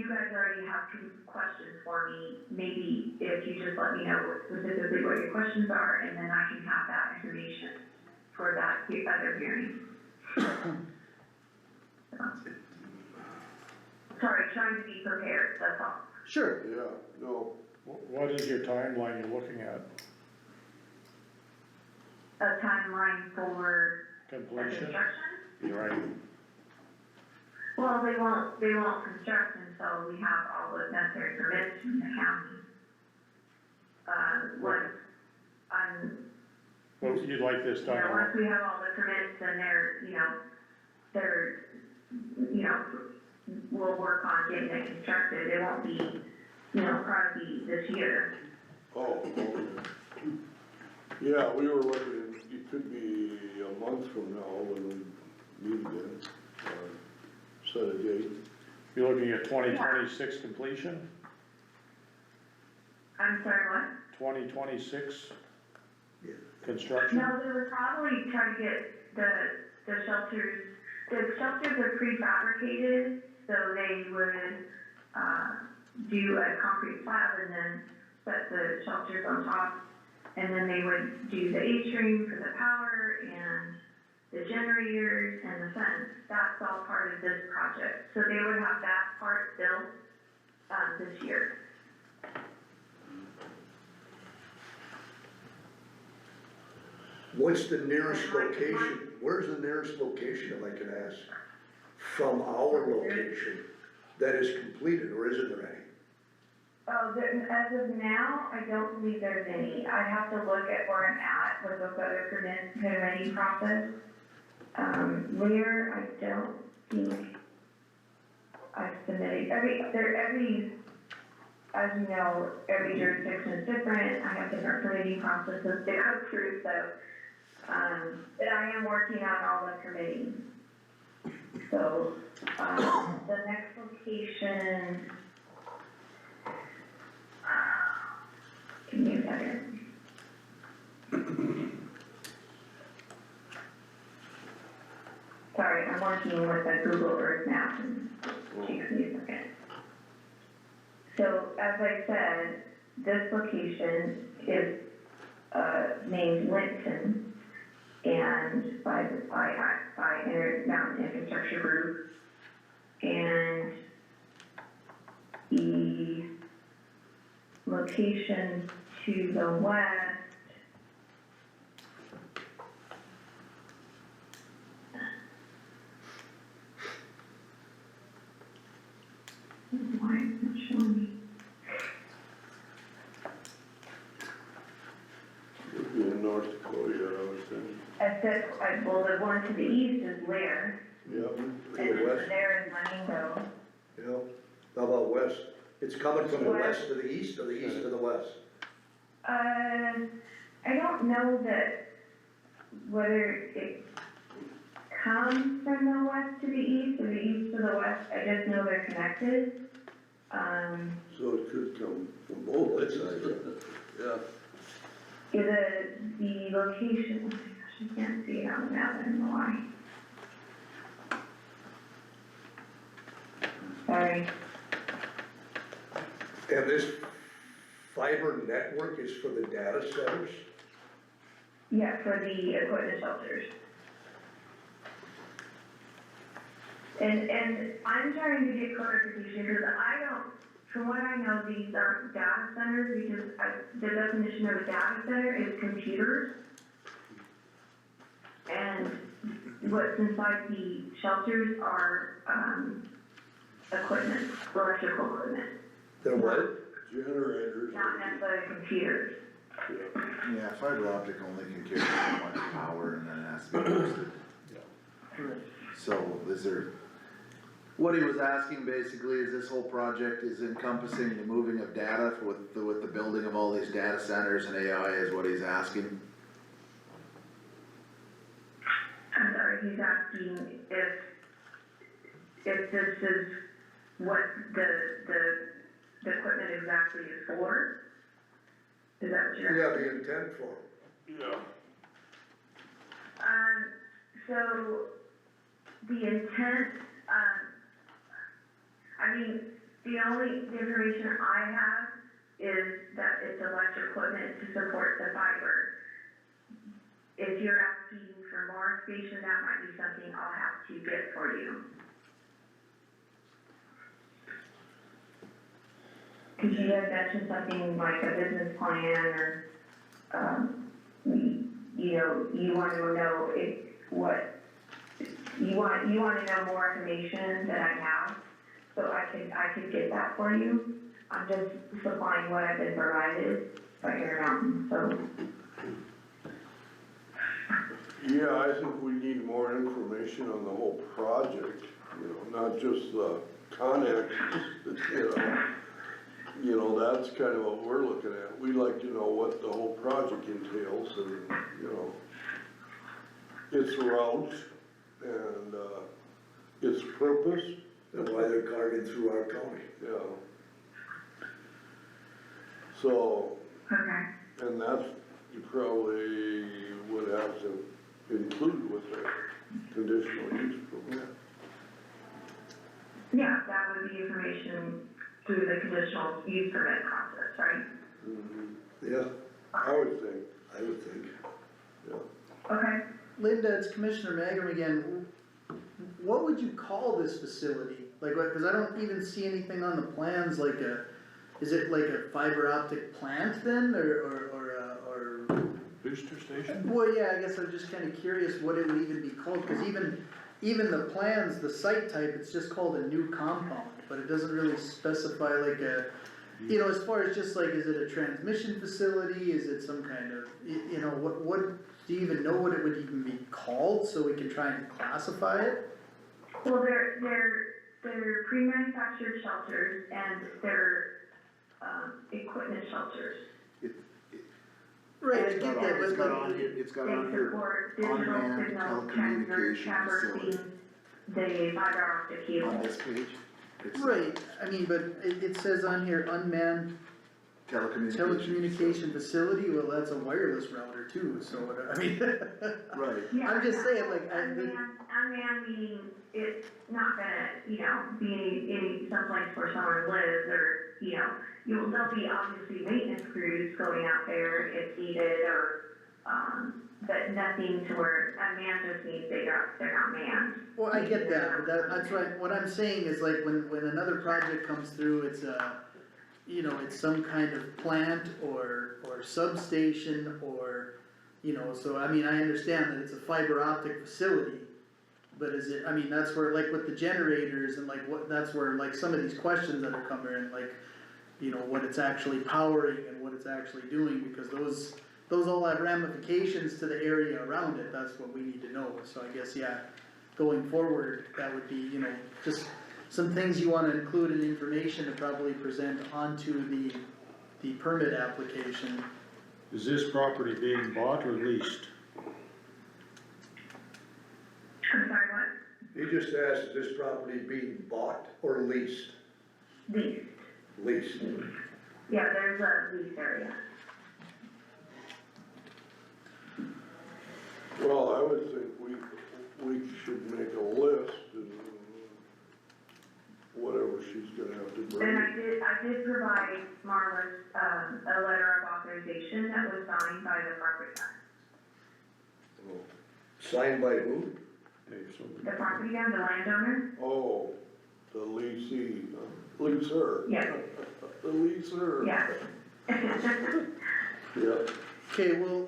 guys already have questions for me. Maybe if you just let me know specifically what your questions are, and then I can have that information for that other hearing. Sorry, trying to be prepared, that's all. Sure, Yeah, no, What is your timeline you're looking at? A timeline for the Completion? construction? You're right. Well, they won't construct until we have all the necessary permits from the county. Well, you'd like this done, Once we have all the permits, then we'll work on getting it constructed. It won't be, probably this year. oh, okay. Yeah, we were looking, it could be a month from now when we meet again, set a date. you're looking at 2026 completion? I'm sorry, what? 2026 Yeah. construction? No, we would probably try to get the shelters are prefabricated, so they would, do a concrete slab and then set the shelters on top. And then they would do the A-string for the power and the generators and the fence. That's all part of this project. So they would have that part built, this year. What's the nearest location, where's the nearest location, if I can ask? From our location that is completed, or isn't there any? Oh, as of now, I don't believe there's any. I have to look at where I'm at with the other permitting process. Where I don't think I've submitted, as you know, every jurisdiction is different. I have different permitting processes to go through, so, but I am working on all the permitting. So, the next location, give me a second. Sorry, I'm working with a Google Earth map and takes me a second. So, as I said, this location is, named Linton, and by Intermountain Infrastructure Group, and the location to the west why is it not showing me? Would be in North Dakota, I was thinking. I said, well, the one to the east is Lair, Yep. To and the west, there is Laningo. you know, how about west? It's coming from the west to the east, or the east to the west? I don't know that whether it comes from the west to the east or the east to the west, I just know they're connected. So it could come from both sides. Yeah. The location, oh my gosh, I can't see it on the map, I don't know why. Sorry. And this fiber network is for the data centers? Yeah, for the equipment shelters. And I'm trying to get clarification, because I don't, from what I know, these aren't data centers, because the definition of a data center is computers. And what's inside the shelters are, equipment, electrical equipment, They're what? Generators. not necessarily computers. Yeah, fiber optic only can carry so much power and then it has to be posted. Right. So is there, what he was asking basically is this whole project is encompassing the moving of data with the building of all these data centers and AI is what he's asking? I'm sorry, he's asking if this is what the equipment exactly is for? Is that what you're Yeah, the intent for it. Yeah. So, the intent, I mean, the only information I have is that it's electric equipment to support the fiber. If you're asking for more information, that might be something I'll have to get for you. Cause you had mentioned something like a business plan or, you know, you want to know you want to know more information than I have, so I could get that for you. I'm just supplying what I've been provided by Intermountain, so. Yeah, I think we need more information on the whole project, you know, not just the connections, you know, that's kind of what we're looking at. We like to know what the whole project entails and, you know, its route and, its purpose. And why they're carving through our county. Yeah. So, Okay. and that's, you probably would have to include with the conditional use permit. Yeah, that would be information through the conditional use permit process, right? Yeah, I would think, I would think. yeah. Okay. Linda, it's Commissioner Magrum again. What would you call this facility? Like, what, cause I don't even see anything on the plans, like is it like a fiber optic plant then, or It booster station? Well, yeah, I guess I'm just kinda curious what it would even be called, cause even the plans, the site type, it's just called a new compound, but it doesn't really specify like a, you know, as far as just like, is it a transmission facility, is it some kind of, you know, what, do you even know what it would even be called, so we can try and classify it? Well, they're pre-manufactured shelters and they're, equipment shelters. Right, I It's get got that, on, it's but got like, on here, it's got They on here, support digital unmanned signal transfer, telecommunication traversing facility. the fiber optic cable. On this page, it's right, I mean, but it says on here unmanned telecommunication. telecommunication facility, well, that's a wireless router too, so, I mean, Right, Yeah, I'm just yeah. saying, like, Unmanned meaning it's not gonna, you know, be any someplace where someone lives or, you know, there'll be obviously maintenance crews going out there if needed or, but nothing to where unmanned just means they're not manned. well, I get that, but that's right, what I'm saying is like, when another project comes through, it's you know, it's some kind of plant or substation or, you know, so I mean, I understand that it's a fiber optic facility. But is it, I mean, that's where, like with the generators and like that's where like some of these questions that are coming in, like, you know, what it's actually powering and what it's actually doing, because those all have ramifications to the area around it, that's what we need to know, so I guess, yeah, going forward, that would be, you know, just some things you wanna include in information to probably present onto the permit application. Is this property being bought or leased? I'm sorry, what? He just asked, is this property being bought or leased? Lease. Leased. Yeah, there's a lease area. Well, I would think we should make a list and whatever she's gonna have to And bring. I did provide Marlis, a letter of authorization that was signed by the property owner. Signed by who? Okay, so The property owner, the landowner? Oh, the leasee, leaser. Yeah. The leaser. Yeah. Yeah. Okay, well,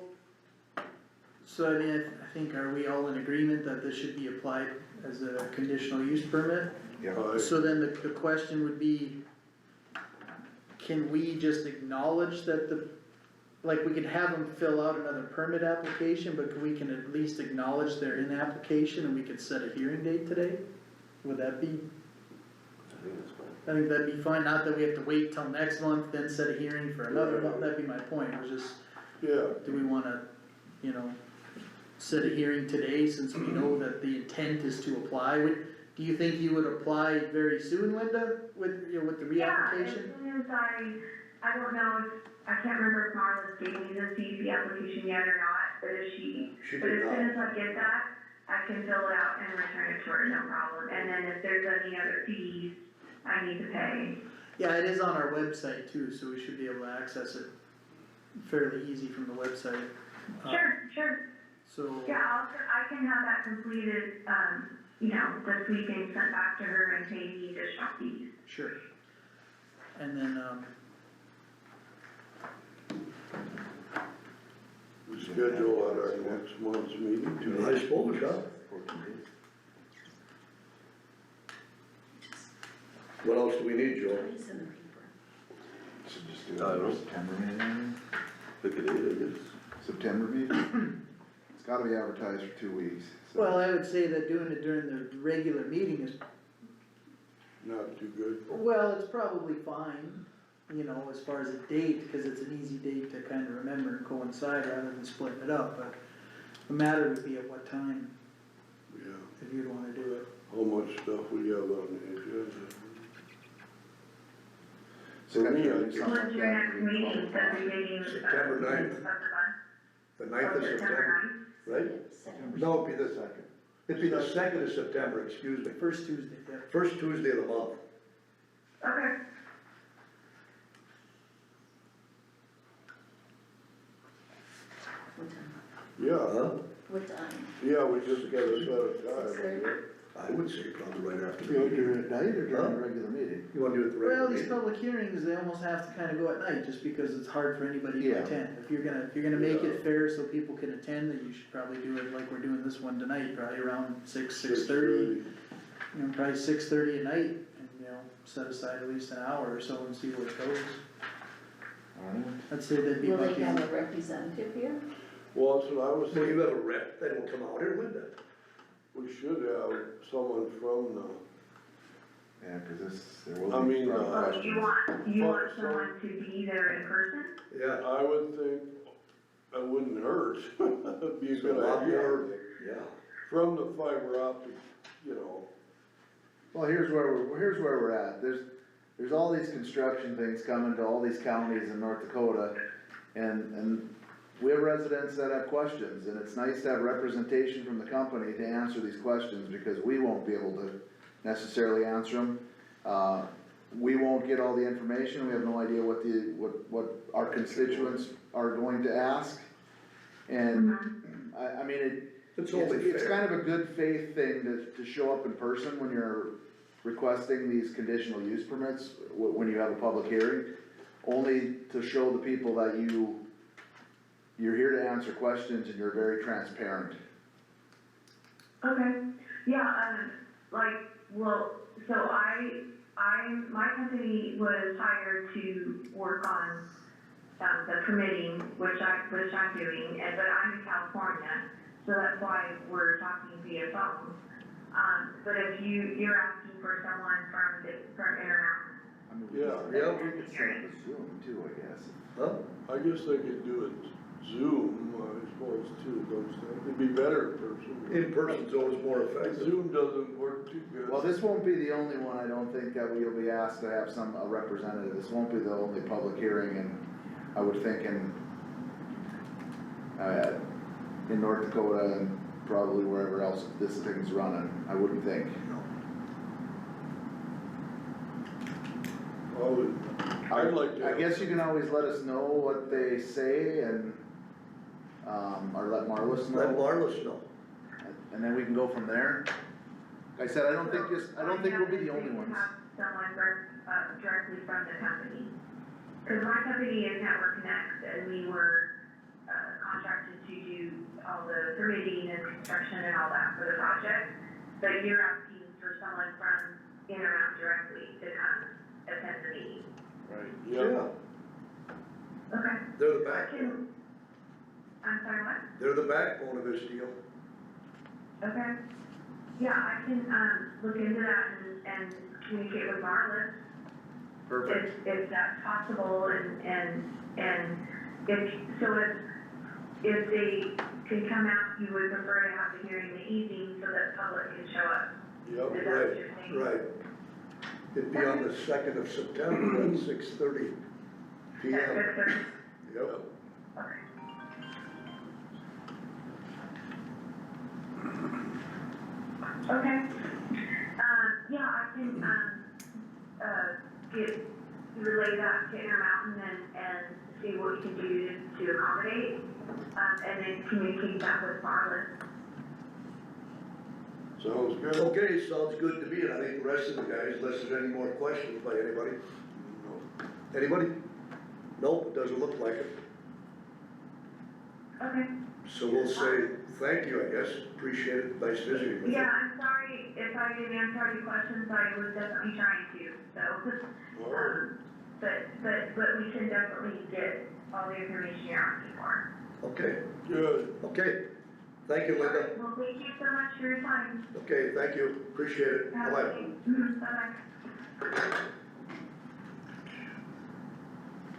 so I mean, I think, are we all in agreement that this should be applied as a conditional use permit? I- So then the question would be, can we just acknowledge that like, we could have them fill out another permit application, but we can at least acknowledge they're in application and we could set a hearing date today? Would that be, I think that's fine. I think that'd be fine, not that we have to wait till next month, then set a hearing for another month, that'd be my point, was just, Yeah, do we wanna, you know, set a hearing today since we know that the intent is to apply? Do you think you would apply very soon, Linda, with, you know, with the reapplication? Yeah, as soon as I don't know if, I can't remember if Marlis gave me the CUP application yet or not, but if She but did as not. soon as I get that, I can fill it out and return it to her, no problem. And then if there's any other fees I need to pay, Yeah, it is on our website too, so we should be able to access it fairly easy from the website. sure. So, Yeah, I can have that completed, you know, this week and sent back to her and pay the additional fees. sure. And then, we schedule at our next month's meeting. I suppose, huh? 14 days. What else do we need, Joe? It's in the paper. Should just do I it don't- for September meeting, Look at it, I guess. September meeting? It's gotta be advertised for 2 weeks, so. well, I would say that doing it during the regular meeting is, Not too good. well, it's probably fine, you know, as far as a date, cause it's an easy date to kinda remember and coincide rather than splitting it up, but the matter would be at what time, Yeah, if you'd wanna do it. how much stuff we have on the agenda. So For me, that's I'd- something like When's your that. next meeting, the beginning of September 9th. of the month? The 9th of September September, 9th? right? No, it'd be the second. It'd be the 2nd of September, excuse me. First Tuesday, yeah. First Tuesday of the month. Okay. What time? Yeah, Huh? What time? Yeah, we just gotta set a time. I would say probably right after the You wanna do meeting. it at night or during a regular meeting? You wanna do it the Well, regular these meeting? public hearings, they almost have to kinda go at night, just because it's hard for anybody to Yeah. attend. If you're gonna make it fair so people can attend, then you should probably do it like we're doing this one tonight, probably around 6:30. You know, probably 6:30 at night, and, you know, set aside at least an hour or so and see where it goes. I'd say that'd be Will my they have a representative here? Well, that's what I was So you thinking, have a rep that will come out here, Linda? we should have someone from Yeah, cause this, there will I be mean, probably Oh, questions. you want someone to be there in person? Yeah. I would think it wouldn't hurt, it'd be a A good lot idea. more, yeah. From the fiber optic, you know, Well, here's where we're at, there's all these construction things coming to all these counties in North Dakota, and we have residents that have questions, and it's nice to have representation from the company to answer these questions, because we won't be able to necessarily answer them. We won't get all the information, we have no idea what our constituents are going to ask. And, I mean, It's only it's fair. kind of a good faith thing to show up in person when you're requesting these conditional use permits, when you have a public hearing, only to show the people that you're here to answer questions and you're very transparent. Okay, yeah, so my company was hired to work on, the permitting, which I'm doing, but I'm in California, so that's why we're talking via phone. But if you're asking for someone from Intermountain, I mean, Yeah. we could set up a Zoom too, I guess. Huh? I guess they could do it Zoom, I suppose, too, don't you think? It'd be better in person. In person's always more effective. Zoom doesn't work too good. Well, this won't be the only one, I don't think, that we'll be asked to have a representative, this won't be the only public hearing, and I would think in North Dakota and probably wherever else this thing's running, I wouldn't think. I'd like to. I guess you can always let us know what they say and, or let Marlis know. Let Marlis know. And then we can go from there. Like I said, I don't think we'll be the only ones. have someone directly from the company. Cause my company is Network Connect, and we were, contracted to do all the permitting and construction and all that for the project. But you're asking for someone from Intermountain directly to come attend the meeting. Right, Yeah, Okay. they're the backbone, I'm sorry, what? they're the backbone of this deal. Okay. Yeah, I can, look into that and communicate with Marlis. Perfect. If that's possible, and if they can come out, you would prefer to have the hearing in the evening so that the public can show up. Yep. Is that what you're saying? Right. It'd be on the 2nd of September at 6:30 At PM. 6:30? Yep. Okay. Okay, yeah, I can, relay that to Intermountain and see what we can do to accommodate, and then communicate that with Marlis. Sounds good. Okay, sounds good to me, and I think the rest of the guys, unless there's any more questions by anybody. Anybody? Nope, it doesn't look like it. Okay. So we'll say thank you, I guess, appreciate it, nice visiting with you. Yeah, I'm sorry if I didn't answer all your questions, I was definitely trying to, so, Alright. but we can definitely get all the information you're asking for. Okay, Good. okay, thank you, Linda. Well, thank you so much for your time. Okay, thank you, appreciate it, Have a bye-bye. good day. Bye-bye.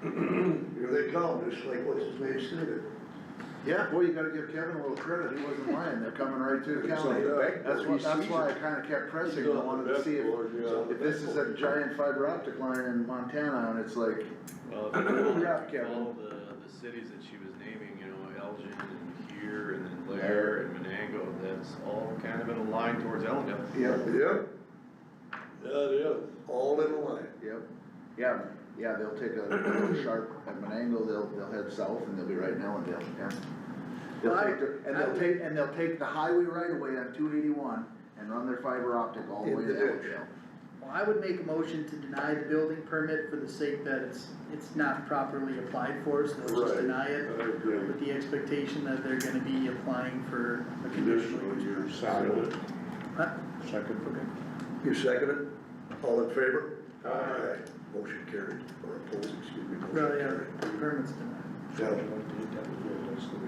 Here they come, just like what's his name stated. Yeah, boy, you gotta give Kevin a little credit, he wasn't lying, they're coming right to the It's county. on the back That's board. why I kinda kept pressing, I wanted to see if this is a giant fiber optic line in Montana, and it's like, Well, if Good you job, Kevin. follow the cities that she was naming, you know, Elgin and here and then Blair and Menango, that's all kind of in a line towards Ellendale. yep, Yep, Yeah, it is. all in a line. yep, yeah, they'll take a little sharp at Menango, they'll head south and they'll be right in Ellendale, yeah. They'll take the highway right away on 281 and run their fiber optic all the way to In the ditch. Elmdale. Well, I would make a motion to deny the building permit for the sake that it's not properly applied for, so let's just Right. deny it. I agree. With the expectation that they're gonna be applying for a conditional Conditional use. use. Second. Huh? Second. You second it? All in favor? Aye. Motion carried, or opposed, excuse me. motion Well, yeah, carried. the permit's denied.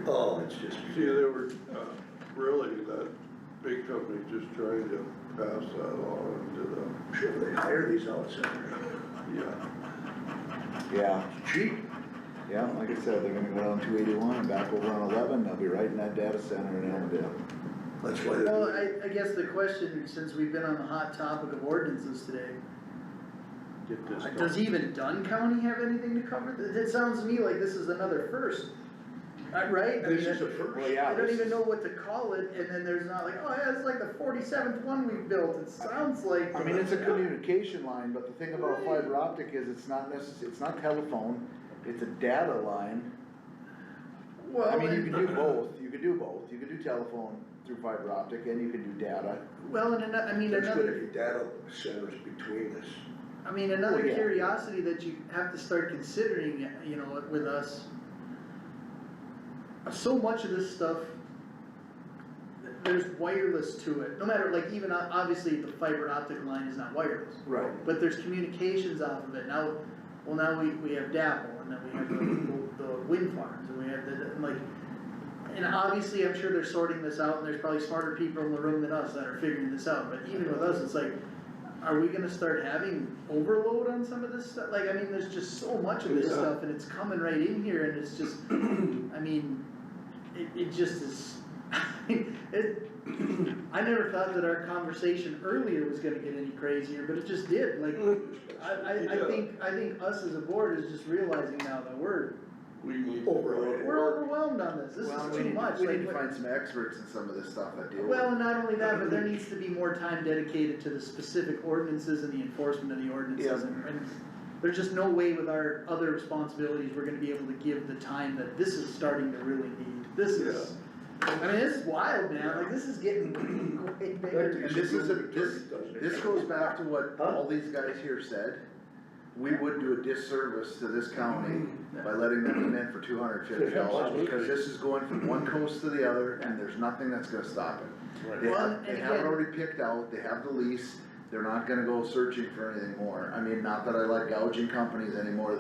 Oh, it's just, See, they were, really, that big company just trying to pass that on to sure, they hire these outsiders. Yeah, Cheap. yeah, like I said, they're gonna go down 281 and back over on 11, they'll be right in that data center in Elmdale. That's why they Well, do it. I guess the question, since we've been on the hot topic of ordinances today, Get this done. does even Dunn County have anything to cover? It sounds to me like this is another first, right? I This mean, is a first. Well, yeah. I don't even know what to call it, and then there's not like, oh yeah, it's like the 47th one we've built, it sounds like. I mean, it's a communication line, but the thing about fiber optic is it's not it's not telephone, it's a data line. Well, I mean, you and- can do both, you can do telephone through fiber optic and you can do data. Well, and I mean, That's good another, if your data centers between us. another Oh, yeah. curiosity that you have to start considering, you know, with us. So much of this stuff, there's wireless to it, no matter, like, even obviously the fiber optic line is not wireless. Right. But there's communications off of it, now we have DAPL, and then we have the wind farms, and we have and obviously, I'm sure they're sorting this out, and there's probably smarter people in the room than us that are figuring this out, but even with us, it's like, are we gonna start having overload on some of this stuff? Like, I mean, there's just so much of this Yeah. stuff, and it's coming right in here, and it's just, I mean, it just is, I never thought that our conversation earlier was gonna get any crazier, but it just did, like, I think us as a board is just realizing now that we're overwhelmed on this Well, is we too need, much. we Like, need to find some experts in some of this stuff that deal with well, it. and not only that, but there needs to be more time dedicated to the specific ordinances and the enforcement of the ordinances, Yeah. and there's just no way with our other responsibilities, we're gonna be able to give the time that this is starting to really need. This is, I mean, this is wild, man, like, this is getting way bigger. And this goes back to what all these guys here said. We would do a disservice to this county by letting them come in for $250, because this is going from one coast to the other, and there's nothing that's gonna stop it. Right. They Well, have, and they have it again- already picked out, they have the lease, they're not gonna go searching for anything more. I mean, not that I like gouging companies anymore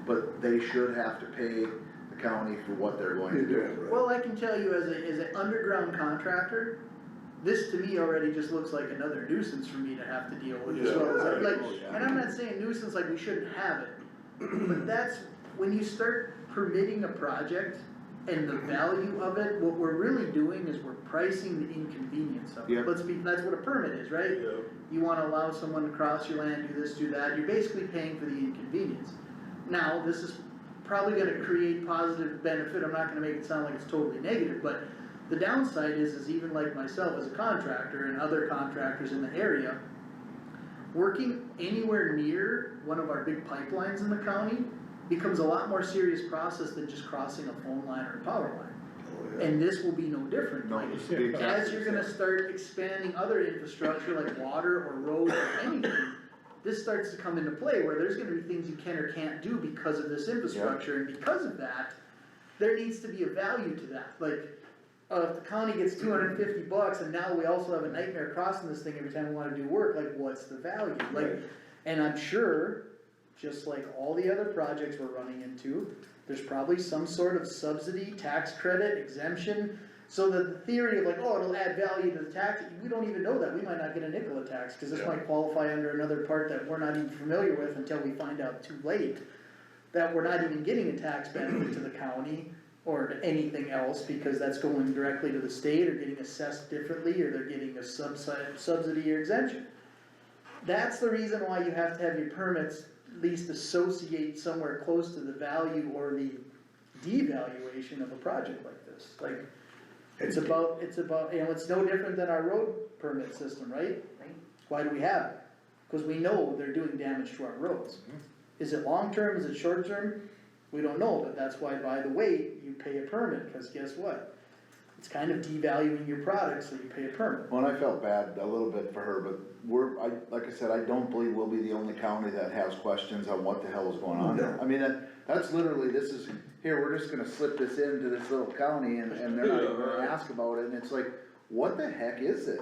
but they should have to pay the county for what they're going to do. Well, I can tell you as an underground contractor, this to me already just looks like another nuisance for me to have to deal with as well. Yeah. Like, Oh, yeah. and I'm not saying nuisance like we shouldn't have it, but that's, when you start permitting a project and the value of it, what we're really doing is we're pricing the inconvenience of it. Yep. That's what a permit is, right? You wanna allow someone to cross your land, do this, do that, you're basically paying for the inconvenience. Now, this is probably gonna create positive benefit, I'm not gonna make it sound like it's totally negative, but the downside is even like myself as a contractor and other contractors in the area, working anywhere near one of our big pipelines in the county becomes a lot more serious process than just crossing a phone line or a power line. And this will be no different, No, like, it's the exact as you're gonna same. start expanding other infrastructure like water or roads or anything, this starts to come into play where there's gonna be things you can or can't do because of this infrastructure, and because of that, there needs to be a value to that, like, if the county gets $250 and now we also have a nightmare crossing this thing every time we wanna do work, like, what's the value? Like, and I'm sure, just like all the other projects we're running into, there's probably some sort of subsidy, tax credit, exemption, so that the theory of like, oh, it'll add value to the tax, we don't even know that, we might not get a nickel of tax, cause this might qualify under another part that we're not even familiar with until we find out too late, that we're not even getting a tax benefit to the county, or to anything else, because that's going directly to the state, or getting assessed differently, or they're getting a subsidy or exemption. That's the reason why you have to have your permits at least associate somewhere close to the value or the devaluation of a project like this. Like, it's about, you know, it's no different than our road permit system, right? Right. Why do we have it? Cause we know they're doing damage to our roads. Is it long-term, is it short-term? We don't know, but that's why by the weight, you pay a permit, cause guess what? it's kind of devaluing your product, so you pay a permit. Well, and I felt bad a little bit for her, but like I said, I don't believe we'll be the only county that has questions on what the hell is going on. No. I mean, that's literally, this is, here, we're just gonna slip this into this little county and they're not even gonna ask about it, and it's like, what the heck is this?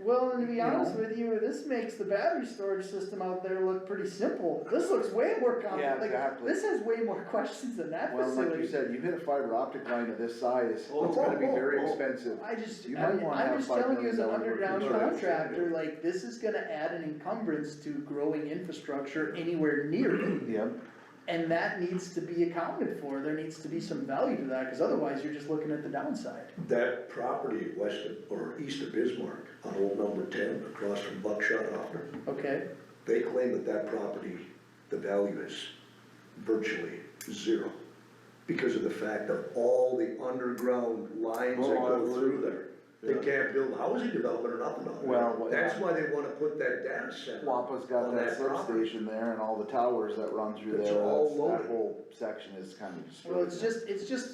Well, and to be You honest know? with you, this makes the battery storage system out there look pretty simple. This looks way more complicated, like, exactly. this has way more questions than that Well, like you facility. said, you hit a fiber optic line of this size, it's gonna be very expensive. I might mean, wanna I'm have just $5 telling you as an million worth of underground insurance. contractor, like, this is gonna add an encumbrance to growing infrastructure anywhere near it. Yep, And that needs to be accounted for, there needs to be some value to that, cause otherwise you're just looking at the downside. That property west of, or east of Bismarck, on old number 10, across from Buckshot Hoffner, Okay, they claim that that property, the value is virtually zero. Because of the fact of all the underground lines that Oh, I go through believe there. They can't build housing development or nothing on Well, it. That's why they wanna put that data center Wapa's got on that property. substation there and all the towers that run through It's there, all that loaded. whole section is kind of destroyed. well, it's just,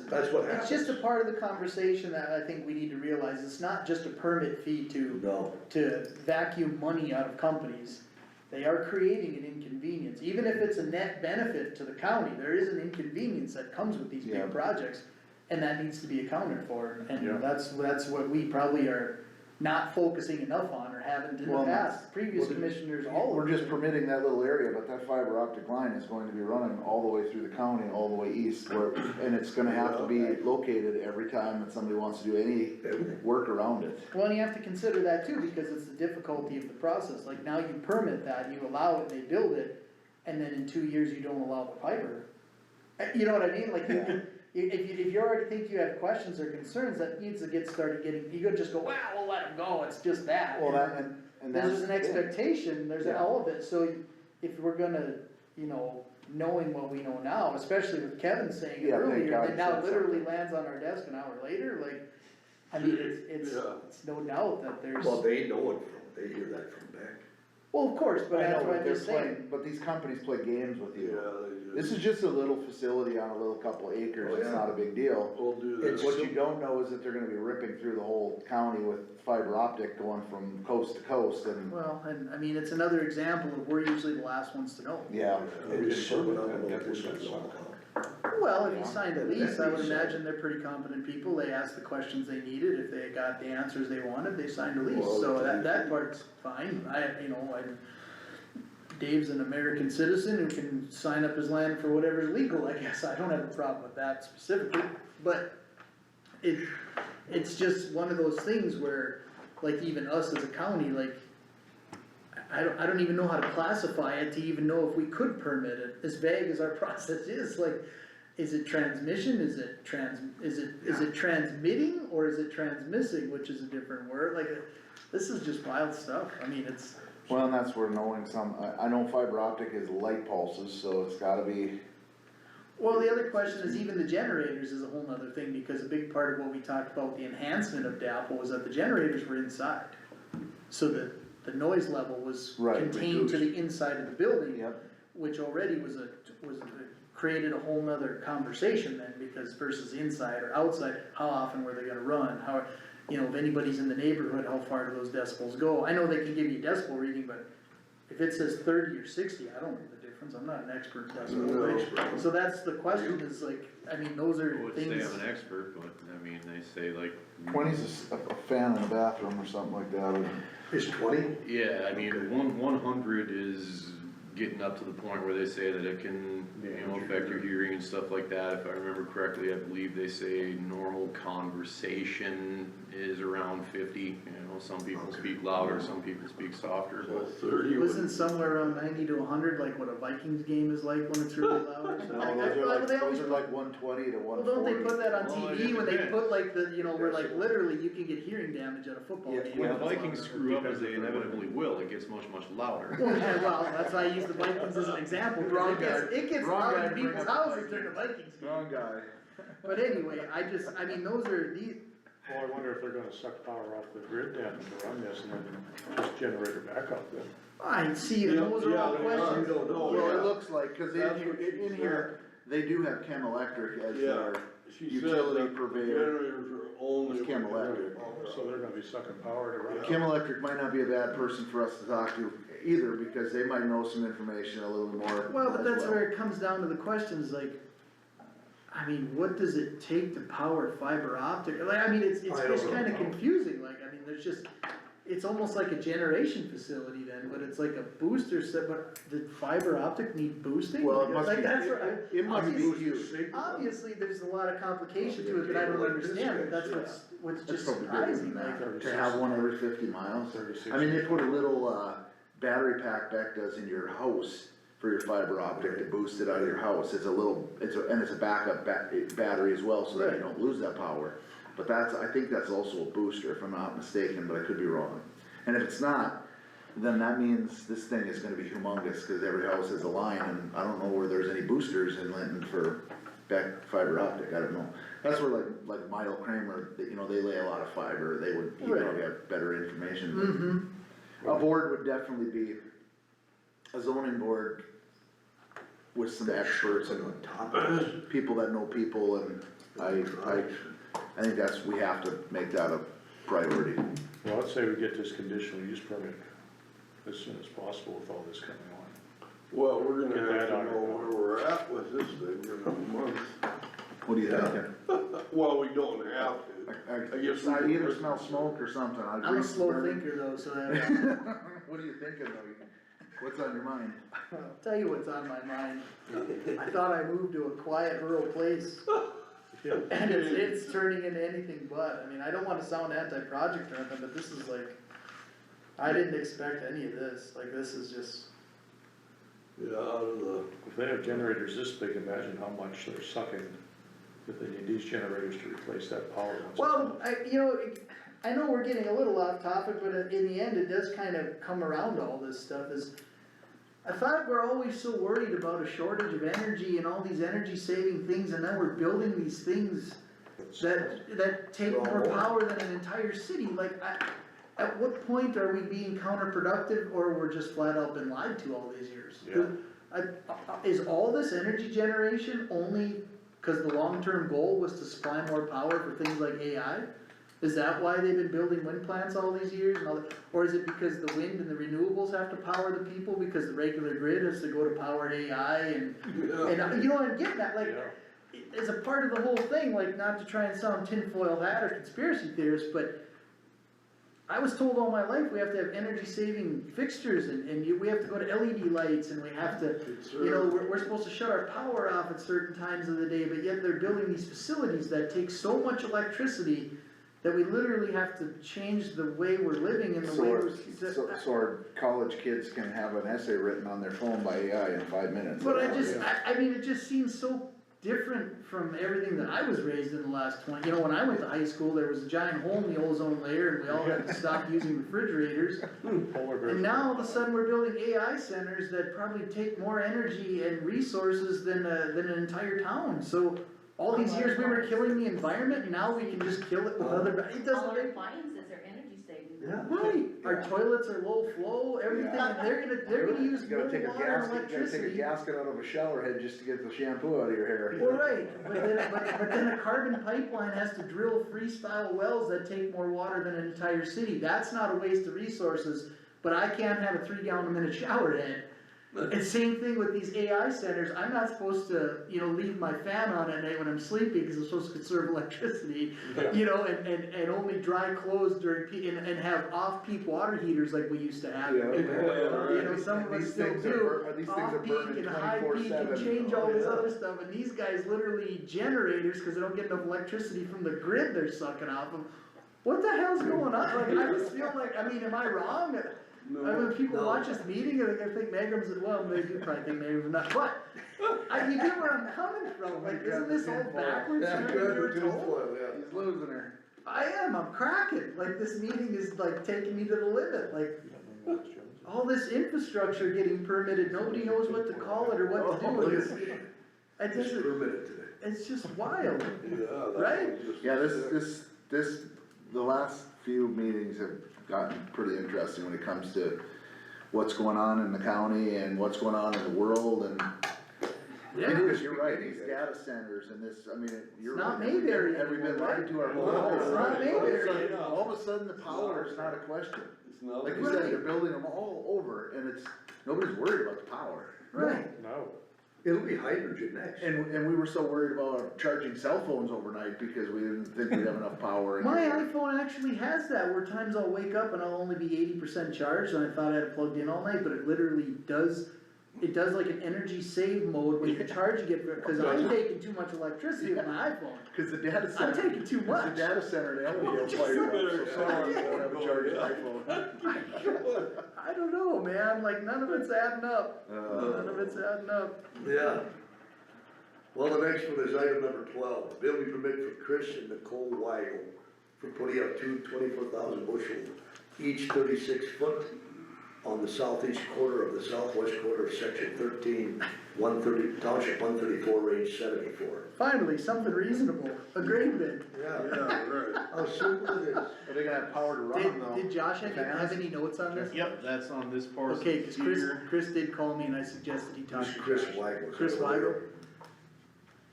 That's what it's just a happens. part of the conversation that I think we need to realize, it's not just a permit fee No, to vacuum money out of companies. They are creating an inconvenience, even if it's a net benefit to the county, there is an inconvenience that comes with these Yeah. big projects. And that needs to be accounted for, Yeah. and that's what we probably are not focusing enough on, or haven't in the Well, past, previous well, commissioners, all of We're just them. permitting that little area, but that fiber optic line is going to be running all the way through the county, all the way east, and it's gonna have to be located every time that somebody wants to do any everything. work around it. Well, and you have to consider that too, because it's the difficulty of the process, like now you permit that, you allow it, they build it, and then in 2 years you don't allow the fiber. You know what I mean, like, if you already think you have questions or concerns, that needs to get started getting, you could just go, well, we'll let them go, it's just that. Well, that, and that's. There's an expectation, there's Yeah. all of it, so if we're gonna, knowing what we know now, especially with Kevin saying it Yeah, thank earlier, God it he now said literally something. lands on our desk an hour later, like, I mean, it's Yeah. no doubt that there's, Well, they know it from, they hear that from Beck. well, of course, but I that's know, what but I'm they're just saying. playing, but these companies play games with Yeah, you. they do. This is just a little facility on a little couple acres, Oh, it's yeah. not a big deal. We'll do It's this. What you don't know is that they're gonna be ripping through the whole county with fiber optic going from coast to coast, and, Well, and I mean, it's another example of we're usually the last ones to know. yeah. It is so phenomenal, this is all Well, if Yeah. you signed a lease, I would imagine they're pretty competent people, they asked the questions they needed, if they got the answers they wanted, they signed a lease, Well, so that part's fine, Dave's an American citizen who can sign up his land for whatever's legal, I guess, I don't have a problem with that specifically, but it's just one of those things where, like, even us as a county, like, I don't even know how to classify it to even know if we could permit it, as vague as our process is, like, is it transmission, is it transmitting, or is it transmissing, which is a different word, like, this is just wild stuff, I mean, it's, Well, and that's where knowing I know fiber optic is light pulses, so it's gotta be, well, the other question is even the generators is a whole nother thing, because a big part of what we talked about, the enhancement of DAPL, was that the generators were inside. So the noise level was Right, contained to the inside of the building. yep, Which already created a whole nother conversation then, because versus inside or outside, how often were they gonna run, how, if anybody's in the neighborhood, how far do those decibels go? I know they can give you a decibel reading, but if it says 30 or 60, I don't know the difference, I'm not an expert in decibel. No. So that's the question, is like, I mean, those are Would say things, I'm an expert, but I mean, they say like. 20's a fan in the bathroom or something like that. Is 20? Yeah, I mean, 100 is getting up to the point where they say that it can, affect your hearing and stuff like that. If I remember correctly, I believe they say normal conversation is around 50, some people speak louder, some people speak softer, So but. 30 would. wasn't somewhere around 90 to 100, like what a Vikings game is like when it's really loud or something? They always Those are like 120 to Well, 140. don't they put that on Well, TV it when they depends. put like where like literally you can get hearing damage at a football Yeah, game? When if the it's Vikings louder. screw up, as they inevitably will, it gets much, much louder. Well, yeah, well, that's why I use the Vikings as an example, because it gets Wrong loud guy in to bring people's up the houses during the Vikings game. Wrong guy. But anyway, I mean, those are these, Well, I wonder if they're gonna suck power off the grid then to run this and then just generator backup then. I see, and those are all Yeah, they questions. don't know. Well, it looks like, cause That's what she in here, they do have Chem Electric as Yeah. their she said utility that the purveyor. generators are only. It's Chem Electric. So they're gonna be sucking power to run. Chem Electric might not be a bad person for us to talk to either, because they might know some information a little more. Well, but as that's well. where it comes down to the questions, like, I mean, what does it take to power fiber optic? Like, I mean, it's I just don't kinda know. confusing, like, I mean, there's just, it's almost like a generation facility then, but it's like a booster set, but did fiber optic need boosting? Well, it must Like, be, that's what it must be obviously- huge. Obviously, there's a lot of complication to it that I don't understand, but that's what's That's just probably surprising, bigger than like. that, to have one every 50 miles. 36. I mean, they put a little, battery pack Beck does in your house for your fiber optic to boost it out of your house. It's a little, and it's a backup battery as well, so that you Right. don't lose that power. But that's, I think that's also a booster, if I'm not mistaken, but I could be wrong. And if it's not, then that means this thing is gonna be humongous, cause every house has a line, and I don't know where there's any boosters in Linton for Beck fiber optic, I don't know. That's where like Milo Kramer, you know, they lay a lot of fiber, they would, he Right. probably have better information. Mm-hmm, A board would definitely be, a zoning board with some experts and on top of this. people that know people, and I think that's, we have to make that a priority. Well, I'd say we get this conditional use permit as soon as possible with all this coming on. Well, we're Get gonna have that to on know your- where we're at with this thing in a month. What do you think? Well, we don't have to. I guess we I can either listen smell to- smoke or something. I'm a slow thinker though, so What are you thinking though? What's on your mind? I'll tell you what's on my mind. I thought I moved to a quiet rural place, and it's turning into anything but. I mean, I don't wanna sound anti-project or anything, but this is like, I didn't expect any of this, like, this is just, Yeah, out of the, If they have generators this big, imagine how much they're sucking, if they need these generators to replace that power. once it's well, done. I know we're getting a little off topic, but in the end, it does kind of come around to all this stuff is, I thought we're always so worried about a shortage of energy and all these energy saving things, and then we're building these things that take more power than an entire city, like, at what point are we being counterproductive, or we're just flat out been lied to all these years? Yeah. Is all this energy generation only cause the long-term goal was to supply more power for things like AI? Is that why they've been building wind plants all these years and all that? Or is it because the wind and the renewables have to power the people because the regular grid has to go to power AI and, you know, I'm getting that, like, Yeah. as a part of the whole thing, like, not to try and sound tinfoil hat or conspiracy theorist, but I was told all my life we have to have energy saving fixtures and we have to go to LED lights and we have to, you know, we're supposed to shut our power off at certain times of the day, but yet they're building these facilities that take so much electricity that we literally have to change the way we're living and the way we're. So our college kids can have an essay written on their phone by AI in 5 minutes. But I mean, it just seems so different from everything that I was raised in the last 20, you know, when I went to high school, there was a giant hole in the ozone layer and we all had to stop using refrigerators. And now all of a sudden we're building AI centers that probably take more energy and resources than an entire town, so all these years we were killing the environment, and now we can just kill it with other, it All doesn't our make. appliances are energy saving. Yeah. Right, our toilets are low flow, everything, Yeah. and they're gonna use You more gotta take a water and gasket, you gotta take a electricity. gasket out of a shower head just to get the shampoo out of your hair. Well, right, but then a carbon pipeline has to drill freestyle wells that take more water than an entire city, that's not a waste of resources, but I can't have a 3-gallon-a-minute shower head. And same thing with these AI centers, I'm not supposed to, you know, leave my fan on at night when I'm sleeping, cause I'm supposed to conserve electricity, you know, and only dry clothes during peak, and have off-peak water heaters like we used to have. Yeah. You know, some of us These still things are do, these things are off-peak burning and high-peak and 24/7. change all this other stuff, and these guys literally generators, cause they don't get enough electricity from the grid they're sucking off of. What the hell's going on? Like, I just feel like, I mean, am I wrong? I mean, when people watch this meeting, they're gonna think Megram's, well, they do probably think Megram's not, but, you get where I'm coming from, like, isn't this all backwards? Yeah, from what good, we were good told? foil, yeah, he's losing her. I am, I'm cracking, like, this meeting is like taking me to the limit, like, all this infrastructure getting permitted, nobody knows what to call it or what to do, I just, Just permitted today. it's just wild. yeah. that Right? was just- Yeah, the last few meetings have gotten pretty interesting when it comes to what's going on in the county and what's going on in the world, and Yeah. It is, you're right, these data centers and this, I mean, you're It's right. not Mayberry Have we been anymore, lied to our whole right? lives? It's not Mayberry. All of a sudden, the power is not a question. It's not. Like you said, they're building them all over and it's, nobody's worried about the power. Right. No. It'll be hydrogen next. And we were so worried about charging cell phones overnight because we didn't think we'd have enough power. in My here. iPhone actually has that, where times I'll wake up and I'll only be 80% charged, and I thought I had it plugged in all night, but it literally does, it does like an energy save mode when you're charging it, cause I'm taking too much electricity with my iPhone. Cause the data I'm center. taking too 'cause much. The data center, they only get fired up, so someone won't have a charged iPhone. I don't know, man, like none of it's adding up, none of it's adding up. Yeah. Well, the next one is item number 12, building permit for Chris and Nicole Weigel for putting up two 24,000 bushel, each 36 foot on the southeast quarter of the southwest quarter of section 13, 130, township 134, range 74. Finally, something reasonable, a grain bin. Yeah, Yeah, right. how simple it is. Are they gonna have power to run them though? Did Josh have Fans? any notes on this? Yep, that's on this parcel Okay, cause here. Chris did call me and I suggested he talk Who's to Chris Josh. Weigel? Chris Weigel.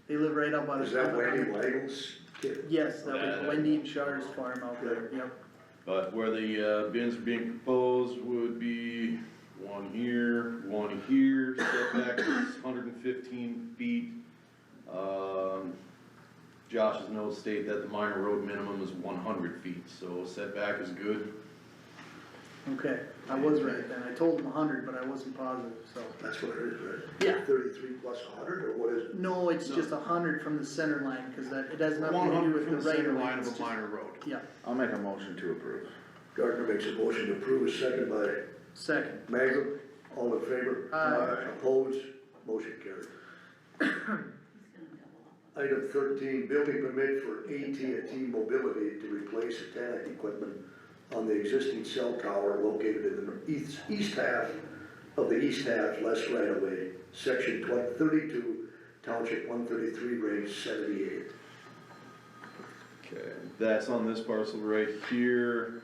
They live right up by the. Is that Wendy Weigel's kid? Yes, that Yeah. was Wendy and Char's farm out there, yep. But where the, bins are being proposed would be one here, setback is 115 feet. Josh's notes state that the minor road minimum is 100 feet, so setback is good. Okay, I was right then, I told him 100, but I wasn't positive, so. That's what it is, right? Yeah. 33 plus 100, or what is it? No, it's just 100 from the center line, cause that, it has nothing to do 100 with from the the right center of way. line of it's a just- minor road. Yeah, I'll make a motion to approve. Gardner makes a motion to approve, a second by second. Magrum, all in favor? Aye. Opposed, motion carried. He's gonna double up. Item 13, building permit for AT&T Mobility to replace antenna equipment on the existing cell tower located in the east half of the east half less right of way, section 32, township 133, range 78. Okay, that's on this parcel right here.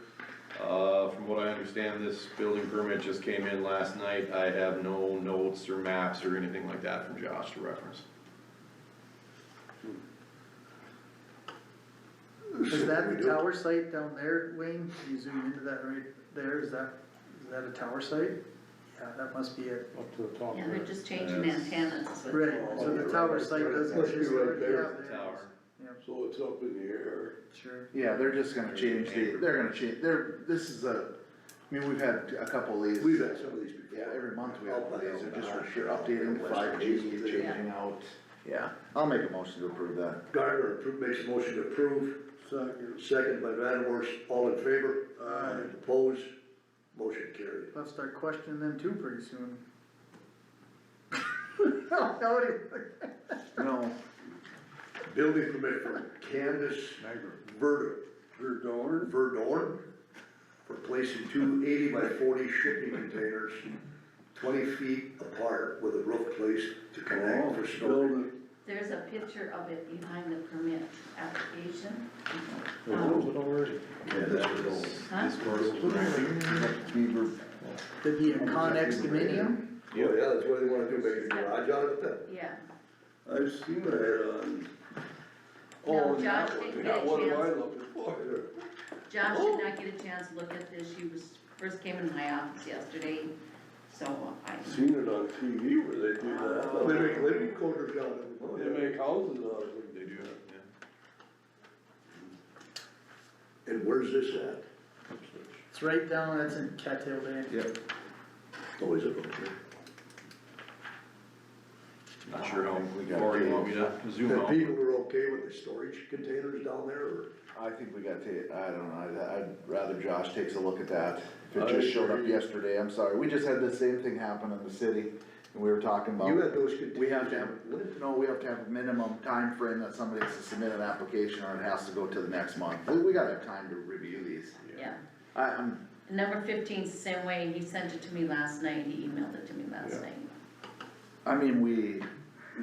From what I understand, this building permit just came in last night. I have no notes or maps or anything like that from Josh to reference. Is that the tower site down there, Wayne? Can you zoom into that right there? Is that a tower site? Yeah, that must be it. Up to the top Yeah, there. they're just changing antennas. but- Right, so the tower site doesn't Must be exist. right there. Yeah, it is. Tower. So it's up in the air. Sure. Yeah, they're just gonna change they're gonna change, this is I mean, we've had a couple of these. We've had some of these before. Yeah, every month we have one of these, they're just Sure. updating to 5G, changing out. Yeah, I'll make a motion to approve that. Gardner makes a motion to approve, second by Van Wors, all in favor? Aye. Opposed, motion carried. I'll start questioning them too pretty soon. Nobody. No, Building permit for Candace Verdorn for placing two 80 by 40 shipping containers 20 feet apart with a roof placed to connect for storage. There's a picture of it behind the permit application. Was it already? Yeah, that's what it is. Huh? This parcel right here. It'd be a Connex Dominium? Oh, yeah, that's what they wanna do, make a garage out of it then. Yeah, I've seen that on. No, Oh, Josh that didn't one. get a Yeah, what am I chance. looking for? Josh did not get a chance to look at this, she was, first came in my office yesterday, so I. Seen it on TV where they do Well, they that. make living quarters out of it. They make houses out of it. They do, yeah. And where's this at? It's right down, that's in Cattail Bay. yep. Always up there. Not sure how We got far you it. want me to zoom The out. people are okay with the storage containers down there, or? I think we got to, I don't know, I'd rather Josh takes a look at that. If I it just showed up agree. yesterday, I'm sorry, we just had the same thing happen in the city, and we were talking about. You had those containers. We have to have, lit. no, we have to have a minimum time frame that somebody has to submit an application, or it has to go to the next month. We gotta have time to review these. Yeah, I'm, number 15's the same way, he sent it to me last night, he emailed it to me last Yeah. night. I mean, we,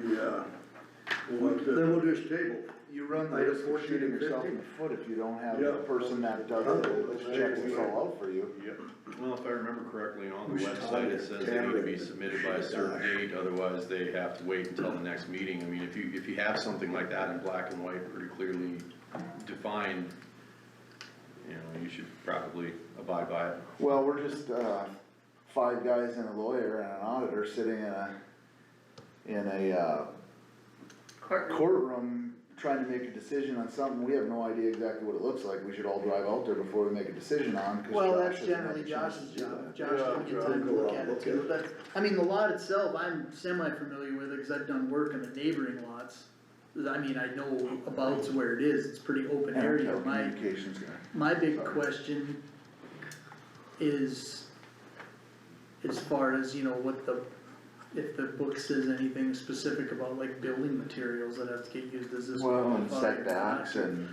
Yeah. Well, Then we'll just table. you run the Item risk of 14 shooting and yourself 50? in the foot if you don't have Yeah. the person that does it, checks this all out for you. Yep. Well, if I remember correctly, on the We should website, talk it says they need to be to submitted by a certain date, otherwise they have to wait until the next meeting. I mean, if you have something like that in black and white, pretty clearly defined, you know, you should probably abide by it. Well, we're just, 5 guys and a lawyer and an auditor sitting in a courtroom trying to make a decision on something, we have no idea exactly what it looks like, we should all drive out there before we make a decision on, cause Well, Josh that's doesn't have generally a chance Josh's to do job, that. Josh Yeah, can get Josh time to will look go at out, it look too, at but, I mean, the lot itself, I'm semi-familiar with it, cause I've done work in the neighboring lots. I mean, I know about where it is, it's pretty open And our area, telecommunications guy. my big question is, as far as, you know, what if the book says anything specific about like building materials that have to get used, does this? Well, and qualify or setbacks not? and,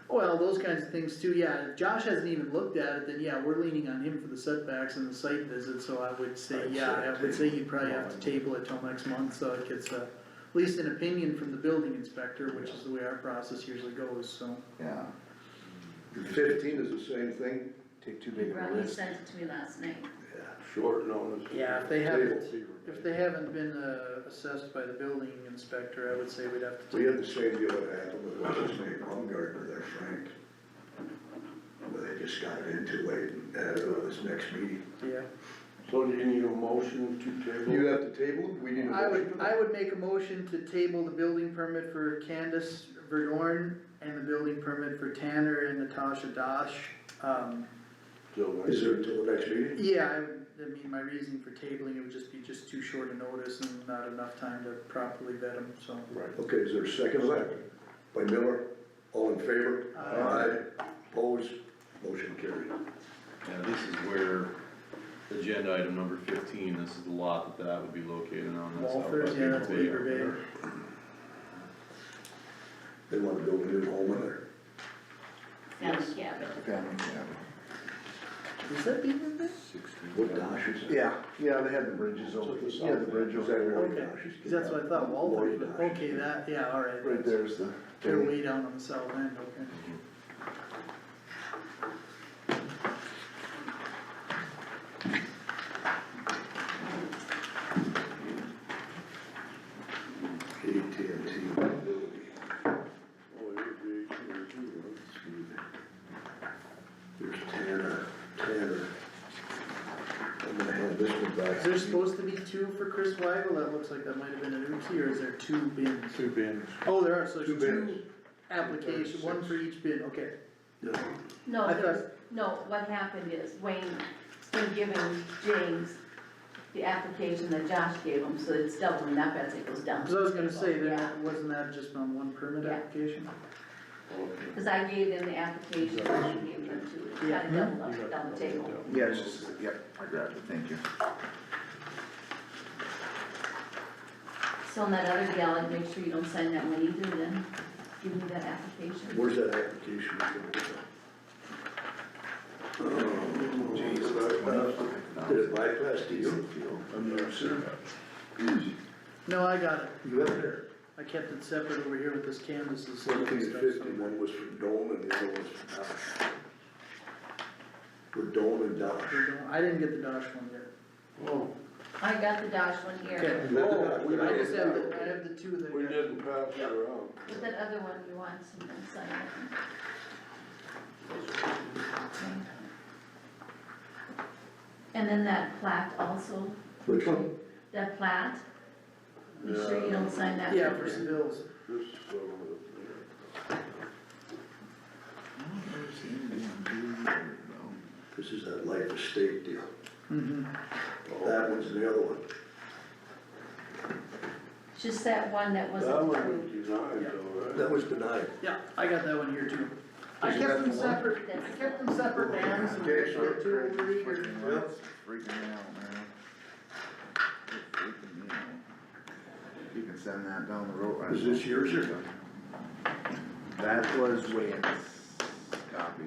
Well, those kinds of things too, yeah, if Josh hasn't even looked at it, then yeah, we're leaning on him for the setbacks and the site visit, so I would say, I'd yeah, say I would say you'd probably have to table it till next month, so it gets at least an opinion from the building inspector, which is the way our process usually goes, so. yeah, 15 is the same thing? take too big of a Ronnie risk. sent it to me last night. Yeah. Short notice. Yeah, if they Table. haven't, if they haven't been, assessed by the building inspector, I would say we'd have to We table. had the same deal that happened with, what's his name, Baumgartner there, Frank. But they just got it in too late and added it to this next meeting. Yeah, So do you need a motion to table? You have to table it, we need a motion for that? I would make a motion to table the building permit for Candace Verdorn and the building permit for Tanner and Natasha Dosh. Till next Is there week. until the next meeting? Yeah, I mean, my reasoning for tabling it would just be too short a notice and not enough time to properly vet them, so. Right. Okay, is there a second of that? By Miller, all in favor? Aye. Opposed, motion carried. Yeah, this is where agenda item number 15, this is the lot that would be located on. That's out by Walters, yeah, that's Beaver Beaver Bay. They wanna build a new home in there. Family cabin. Family cabin. Is that Beaver Bay? What Dosh is it? Yeah, they had the bridges over, To the yeah, the south bridge end. Is over that there. where Okay, Dosh is? 'cause that's what I thought, Walters, Lori but, Dosh. okay, that, yeah, alright. Right there's the. They're way down on the south end, okay. AT&T mobility. Oh, it would be here too, There's Tanner. I'm gonna hand this one back. Is there supposed to be 2 for Chris Weigel? That looks like that might have been an oopsie, or is there 2 bins? 2 bins. Oh, there are, so there's 2 2 bins. applications, 1 for each bin, okay. Yeah. No, I there's, no, what happened is Wayne's been giving James the application that Josh gave him, so it's doubling up as it goes down. Cause I was gonna say, Yeah. that, wasn't that just on 1 permit Yeah. application? Cause I gave them the application, and he gave them to, got it doubled up down the table. Yeah, it's just, yep, I grabbed it, thank you. So on that other deal, I'd make sure you don't sign that one either, then give me that application. Where's that application? Oh, geez, did it bypass to you? I'm not sure. No, I got it, You got it there? I kept it separate over here with this canvas and stuff. 1450, one was from Dome and the other was from Dosh. For Dome and Dosh. I didn't get the Dodge one yet. Oh, I got the Dodge one here. Okay. we I just didn't, have the 2 that. we didn't pass it around. But that other one you want someone sign it. And then that plat also, Which one? that plat, be sure you don't sign that. Yeah, one. for some bills. This, This is that life estate deal. Mm-hmm. That one's the other one. Just that one that wasn't that one approved. was denied though, right? That was denied. Yeah, I got that one here too. I Is kept that them the one? separate, I kept them separate bands and Okay, I sure. get 2 over each. Freaking me out, man. Freaking me out. You can send that down the road. Is this yours or? That was Wayne's copy.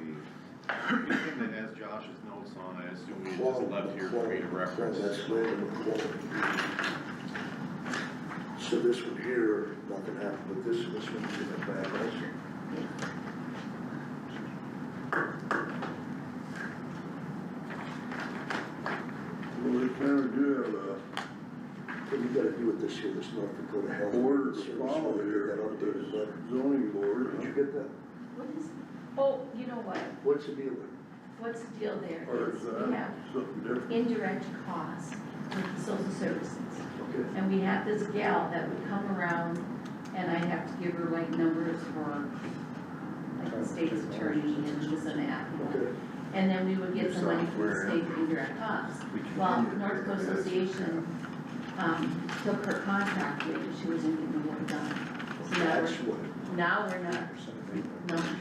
Anything that has Josh's notes on, I assume he just left here for me to reference. That's Landon McClung. So this one here, nothing happened with this one's in the back also. Well, they kinda do have What you gotta do with this here, this North Dakota Health a word to Service, follow where they here get that with updated the letter. zoning board. Did you get that? What is, oh, you know what, What's the deal with it? what's the deal there Or is is we have that something different? indirect costs with the social services. Okay. And we have this gal that would come around and I'd have to give her like numbers for like the state's attorney and this and that, you know. Okay. And then we would get some money from the state for indirect costs. Well, North Dakota Association, took her contract rate and she wasn't getting the work done. So That's what. now we're not,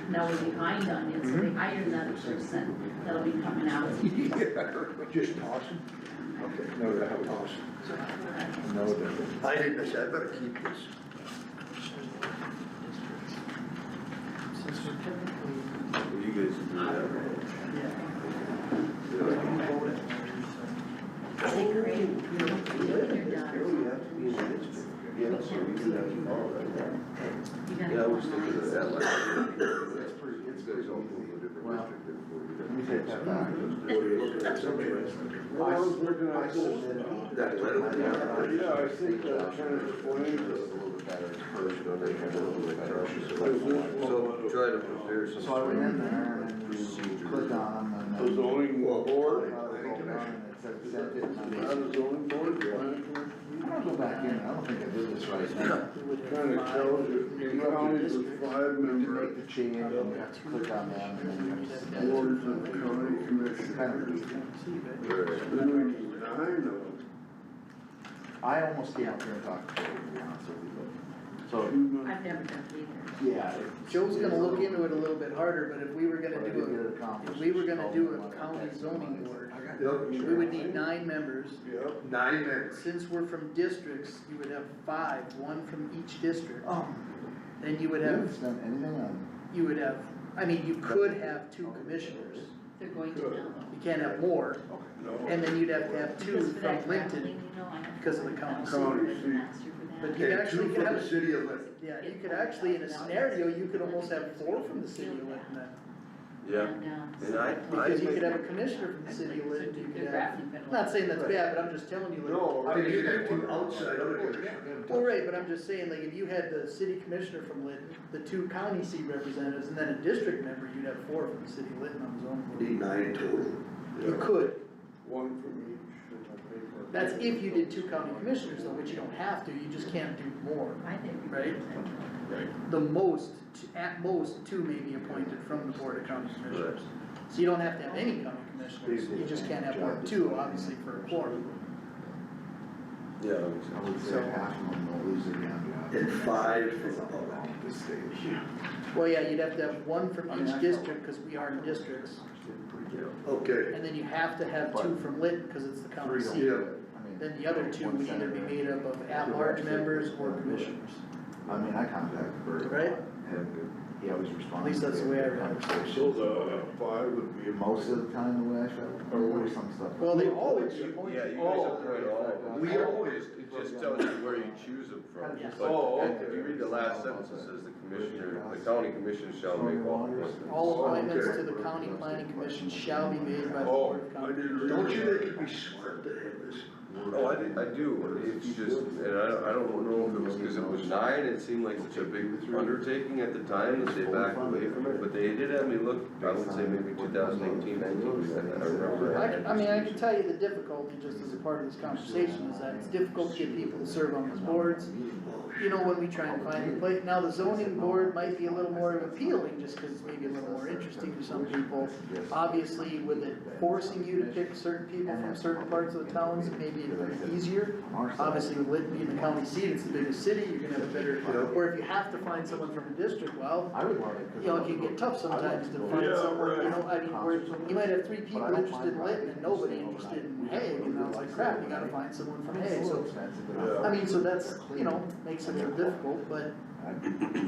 now we're behind on it, so they hired another person that'll be coming out. Just tossing? Okay. No, that was Tossing. no different. I didn't, I said, I better keep this. Since we're typically, You guys do that. They create, you know, they're done. Yeah, so we do that. You gotta Yeah, I go was thinking of on. that last year. That's pretty, it's Guys all move a different Well, district before you let me take that back. What are you looking at, somebody? Well, I was looking I at this. submitted. That letter? Yeah, I think that kind of explains it. So try to prepare some. So I went in there and then you click on them and The then. zoning board, It says send it, and I not a zoning board, planning commission. I'm gonna go back in, I don't think I did this right now. Kind of tells you, in counties with 5 To members, make the change, and you have to click on them and then you just. boards and county It's kind of commissioners. Right. Then we need 9 of them. I almost came up here and talked to you, to be honest with you, but, so, I've never done it either. yeah. Joe's gonna look into it a little bit harder, but if we were gonna But I do did get a, it accomplished. if we were gonna do a county zoning board, we would need 9 members. Yep. 9 minutes. Since we're from districts, you would have 5, 1 from each district. Oh, Then you would I haven't have, spent anything on, you would have, I mean, you could have 2 commissioners. They're going to now. You can't have more, No. and then you'd have to have 2 Because for that from Lincoln. grappling, you know, I have to because of the work county out seat. County the seat. master for that. But you Okay, actually 2 could from the have, city of Lincoln. yeah, you could actually, in a scenario, you could almost have 4 from the city of Lincoln then. Yeah, And, and I. Because you could have a commissioner from the city of Lincoln, you could They're have, grappling pedal. not saying that's bad, but I'm just telling you, like. No, I mean, you got 2 outside other commissioners. Well, right, but I'm just saying, like, if you had the city commissioner from Lincoln, the 2 county seat representatives, and then a district member, you'd have 4 from the city of Lincoln on the zoning board. Need 9 total. You could, 1 from each. that's if you did 2 county commissioners though, which you don't have to, you just can't do more. I think. we Right. should. The most, at most, 2 may be appointed from the board of county commissioners. So you don't have to have any county commissioners, you just can't have more than 2, obviously, for a quorum. Yeah, that makes I sense. would say half of them will lose their job. And 5 from the public. At this stage. Well, yeah, you'd have to have 1 from each district, cause we are in districts, Okay. and then you have to have 2 from Lincoln, cause it's the county Three don't seat. do it. I mean, Then the other 2 would either be made up of at-large members or commissioners. I mean, I contacted Bert. Right. And he always responded. At least that's the way I read it. So the 5 would be. Most of the time, the way I felt, or were some stuff. Well, they always appoint. Yeah, you guys appoint all of them. We always, It just tells you where you choose them from. Yeah. But Oh, okay. if you read the last sentence, it says the commissioner, the county commission shall make all appointments. All appointments Okay. to the county planning commission shall be made by the Oh, board of I county. didn't read. don't you think it'd be smart to have this? Oh, I do, it's just, and I don't know if it was because it was 9, it seemed like such a big undertaking at the time that they backed away from it, but they did have me look, I would say maybe 2018, 19, I remember. I mean, I can tell you the difficulty, just as a part of this conversation, is that it's difficult to get people to serve on these boards. You know, when we try and find a place, now the zoning board might be a little more appealing, just because it's maybe a little more interesting to some people. Obviously, with it forcing you to pick certain people from certain parts of the towns, it may be a little easier. Obviously, with Lytton being the county seat, it's the biggest city, you're gonna have a better, or if you have to find someone from a district, well, I would love it. you know, it can get tough sometimes to find Yeah, someone, you right. know, I mean, where, you might have 3 people interested in Lytton and nobody interested in Hague, and I was like, crap, you gotta find someone from Hague, so. I mean, so that's, you know, makes it a little difficult, but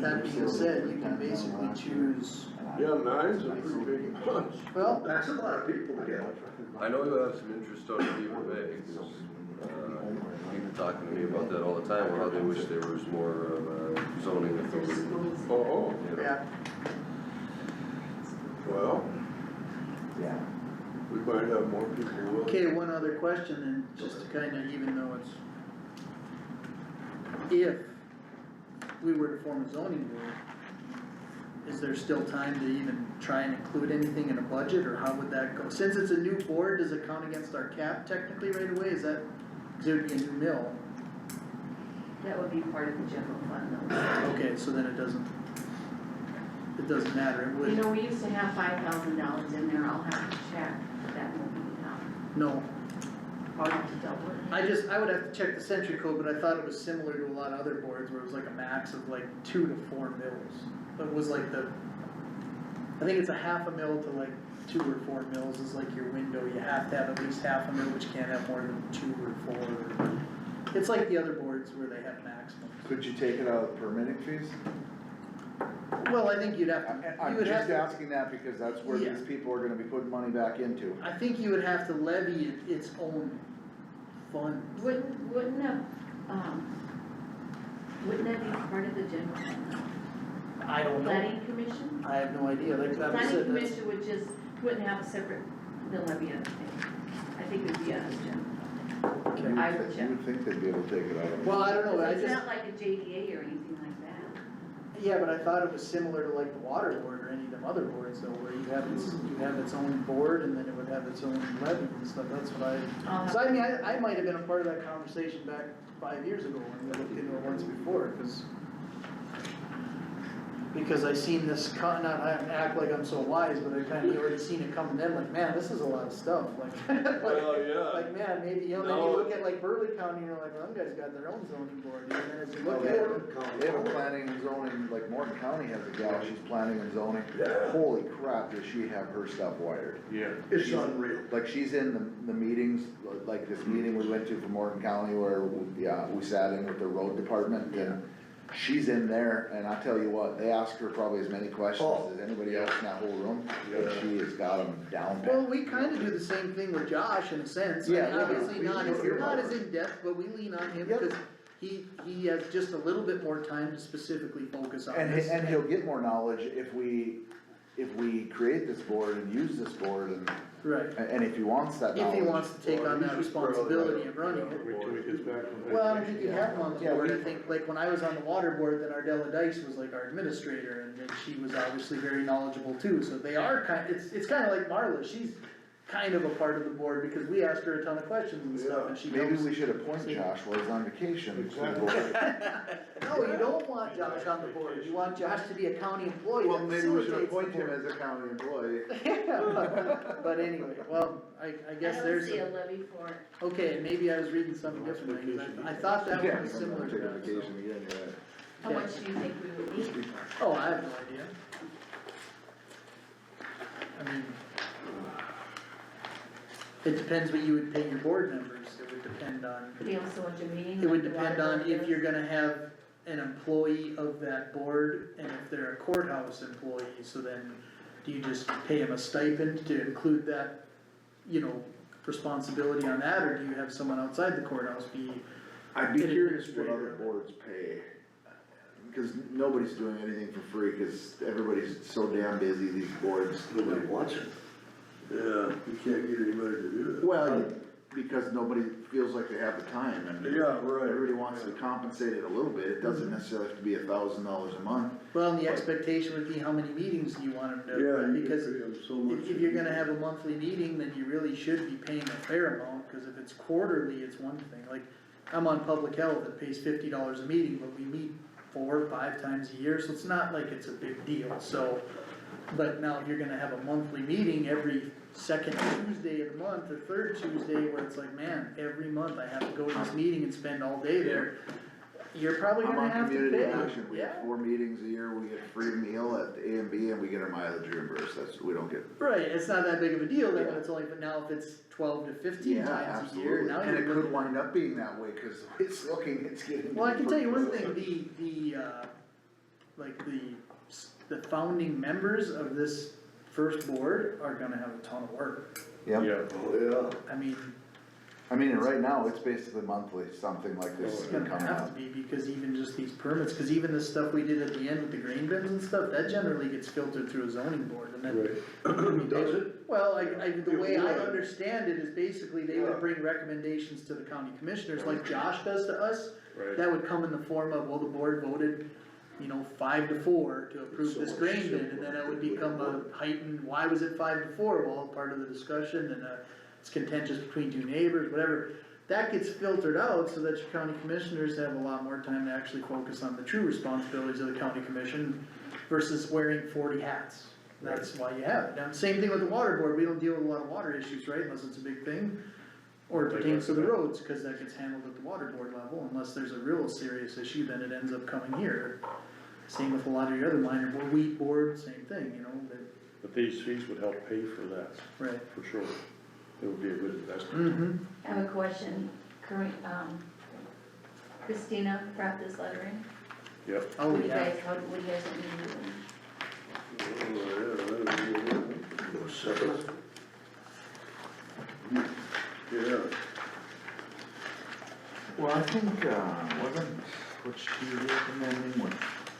that being said, you can basically choose, Yeah, 9's a pretty big bunch. well, That's a lot of people to get. I know you'll have some interest on Beaver Bay, 'cause, talking to me about that all the time, how they wish there was more of a zoning authority. Oh, You know? Yeah, well, Yeah. we might have more people willing. okay, one other question, and just to kinda, even though it's, if we were to form a zoning board, is there still time to even try and include anything in a budget, or how would that go? Since it's a new board, does it count against our cap technically right away, is that, cause it would be a new mill? That would be part of the general fund though. Okay, so then it doesn't matter, it You would, know, we used to have $5,000 in there, I'll have to check, that won't be enough, no. I'll have to double it. I would have to check the century code, but I thought it was similar to a lot of other boards where it was like a max of like 2 to 4 mils. It was like I think it's a half a mil to like 2 or 4 mils is like your window, you have to have at least half a mil, but you can't have more than 2 or 4. It's like the other boards where they have maximums. Could you take it out of permitting fees? Well, I think you'd have to, you I'm would have just to, asking that because that's where Yeah. these people are gonna be putting money back into. I think you would have to levy its own fund. Wouldn't that be part of the general fund? I don't know, Planning commission? I have no idea, like that was Planning it, that's, commission wouldn't have a separate, the levy on thing. I think it would be on the general fund. okay. I would check. You would think they'd be able to take it out of. Well, I don't know, I It's just. not like a JDA or anything like that. Yeah, but I thought it was similar to like the water board or any of them other boards though, where you have its own board and then it would have its own levy and stuff, that's what so I mean, I might have been a part of that conversation back 5 years ago when we looked into it once before, because I seen this, not I act like I'm so wise, but I kinda already seen it coming then, like, man, this is a lot of stuff, like, Well, yeah. like, man, maybe, then you No. look at like Burley County, and you're like, well, them guys got their own zoning board, and then as you Well, look they at have it. they have a planning and zoning, like Morton County has a gal, she's planning and zoning. Yeah. Holy crap, does she have her stuff wired. Yeah. It's unreal. Like she's in the meetings, like this meeting we went to for Morton County where, we sat in with the road department and she's in there and I tell you what, they ask her probably as many questions Oh. as anybody else in that whole room. And Yeah. she has got them down Well, pat. we kinda do the same thing with Josh in a sense. Yeah, I mean, we do. obviously We not, do. it's not as in-depth, but we lean on him Yep. because he has just a little bit more time to specifically focus on And, this. and he'll get more knowledge if we create this board and use this board Right, and if he wants that if knowledge. he wants to take on that responsibility of running it. Wait till he gets back from Well, I don't vacation. think you'd have him on the Yeah, board, we- I think, like, when I was on the water board, then Ardella Dice was like our administrator, and then she was obviously very knowledgeable too, so they are it's kinda like Marla, she's kind of a part of the board, because we asked her a ton of questions and stuff, and she Maybe knows. we should appoint Josh while he's on vacation. No, you don't want Josh on the board, you want Josh to be a county employee Well, that maybe we should facilitates the appoint him board. as a county employee. But anyway, well, I guess I don't there's, see a levy for it. okay, maybe I was reading something differently, 'cause I thought that Yeah, one was similar to take a that, so. vacation again, yeah. How much do you think we would need? Oh, I have no idea. I mean, it depends what you would pay your board members, it would depend on, Pay them so much a meeting? it would like the depend water on board if does? you're gonna have an employee of that board, and if they're a courthouse employee, so then do you just pay them a stipend to include that, responsibility on that, or do you have someone outside the courthouse be? I'd be An curious what administrator. other boards pay, cause nobody's doing anything for free, cause everybody's so damn busy, these boards. Nobody wants it. Yeah, you can't get anybody to do that. Well, because nobody feels like they have the time, and Yeah, right. everybody wants to compensate it a little bit, it doesn't necessarily have to be $1,000 a month. Well, and the expectation would be how many meetings do you want them to, Yeah, you because can pay them so much. if you're gonna have a monthly meeting, then you really should be paying a fair amount, cause if it's quarterly, it's one thing, like, I'm on public health, it pays $50 a meeting, but we meet 4 or 5 times a year, so it's not like it's a big deal, so. But now if you're gonna have a monthly meeting every second Tuesday of the month, or third Tuesday, where it's like, man, every month I have to go to this meeting and spend all day there, you're probably I'm gonna on have to community pay, action, we have yeah. 4 meetings a year, we get a free meal at the A and B, and we get our mileage reimbursed, we don't get. Right, it's not that big of a deal then, Yeah. when it's only, but now if it's 12 to 15 Yeah, times a year, absolutely, now and you're it could looking. wind up being that way, cause it's getting. Well, I can tell you one thing, like the founding members of this first board are gonna have a ton of work. Yep. Yeah, Oh, I mean, I mean, and right now, it's basically monthly, something like this It's is gonna coming have up. to be, because even just these permits, cause even the stuff we did at the end with the grain bins and stuff, that generally gets filtered through a zoning board, and then. Does it? Well, the It way I would. understand it is basically they would Yeah. bring recommendations to the county commissioners, like Josh does to us. Right. That would come in the form of, well, the board voted, 5-4 to approve So this much grain bin, and simpler. then it would become a heightened, why was it 5-4? Well, part of the discussion, and it's contentious between two neighbors, whatever. That gets filtered out so that your county commissioners have a lot more time to actually focus on the true responsibilities of the county commission versus wearing 40 hats. That's why you have it. Now, same thing with the water board, we don't deal with a lot of water issues, right, unless it's a big thing. Or it pertains to the roads, cause that gets handled at the water board level, unless there's a real serious issue, then it ends up coming here. Same with a lot of your other minor board, weed board, same thing, But these fees would help pay for that, right. for sure. It would be a good investment. Mm-hmm. I have a question, Christina brought this letter in. Yep. Oh, What do you yeah. guys, what do you guys want me to do? Go separate. Yeah. Well, I think, wasn't what she recommending, what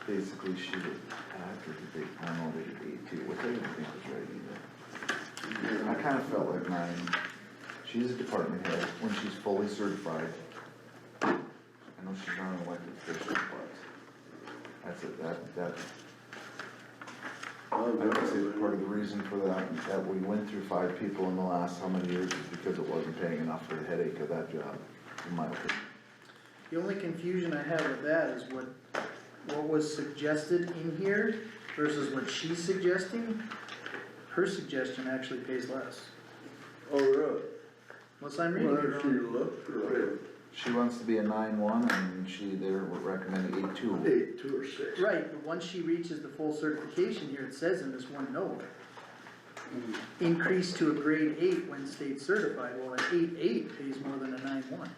basically she would add, or did they, I don't know, they did 8 too, what they didn't think was right either. I kinda felt like 9, she's a department head, when she's fully certified. I know she's not an elected official, but that's it, that, I would say part of the reason for that we went through 5 people in the last how many years is because it wasn't paying enough for the headache of that job, in my opinion. The only confusion I have with that is what was suggested in here versus what she's suggesting. Her suggestion actually pays less, Oh, really? unless I'm reading Well, it she wrong. looked right. She wants to be a 9-1 and they're recommending 8-2. 8, 2 or 6. Right, but once she reaches the full certification here, it says in this one note, increase to a grade 8 when state certified, well, an 8-8 pays more than a 9-1.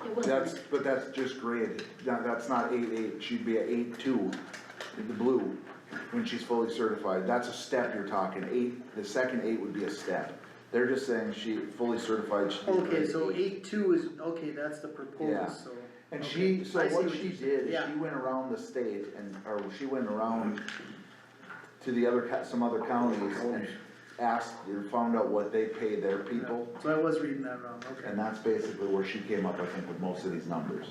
It wasn't, But that's just graded, that's not 8-8, she'd be a 8-2, the blue, when she's fully certified, that's a step you're talking, 8, the second 8 would be a step. They're just saying she fully certified, she'd be a Okay, grade so 8. 8-2 is, okay, that's the proposal, Yeah. so. And okay. so I see what what she you're saying. did is Yeah. she went around the state or she went around to the other, some other counties and asked, or found out what they pay their people. So I was reading that wrong, okay. And that's basically where she came up, I think, with most of these numbers.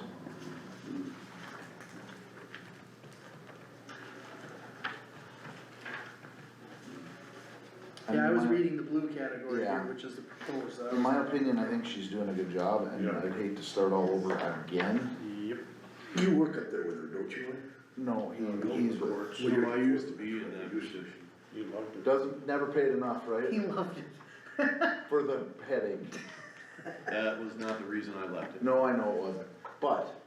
Yeah, I was mean, reading the blue category here, Yeah. which is the proposed. In my opinion, I think she's doing a good job, and Yeah. I'd hate to start all over again. Yep. You work up there with her, don't you? No, he's works. So I used to be in that position. You loved it. Doesn't, never paid enough, He right? loved it. For the headache. That was not the reason I left it. No, I know it wasn't, but,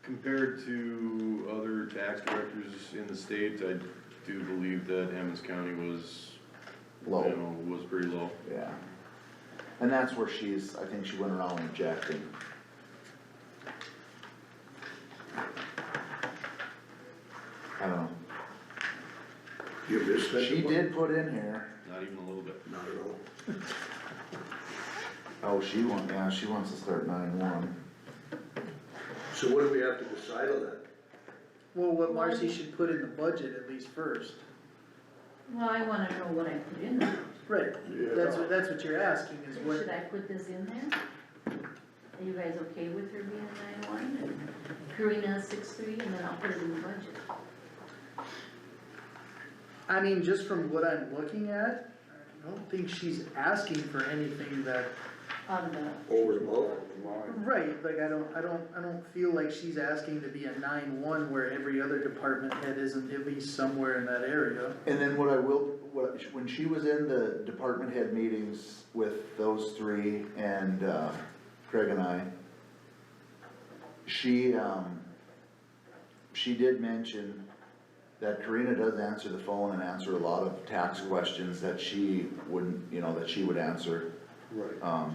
Compared to other tax directors in the state, I do believe that Emmons County was, low. was pretty low. Yeah. And that's where I think she went around rejecting. I don't know. You missed that? She did put in here, Not even a little bit. Not at all. she wants to start 9-1. So what do we have to decide on that? Well, what Marcy should put in the budget at least first. well, I wanna know what I put in there. Right, that's what you're asking is what, Should I put this in there? Are you guys okay with her being a 9-1 and Karina a 6-3, and then I'll put it in the budget? I mean, just from what I'm looking at, I don't think she's asking for anything that, On the, Over and above? right, like I don't feel like she's asking to be a 9-1 where every other department head isn't at least somewhere in that area. And then when she was in the department head meetings with those 3 and, Craig and I, she did mention that Karina does answer the phone and answer a lot of tax questions that she wouldn't, that she would answer. Right.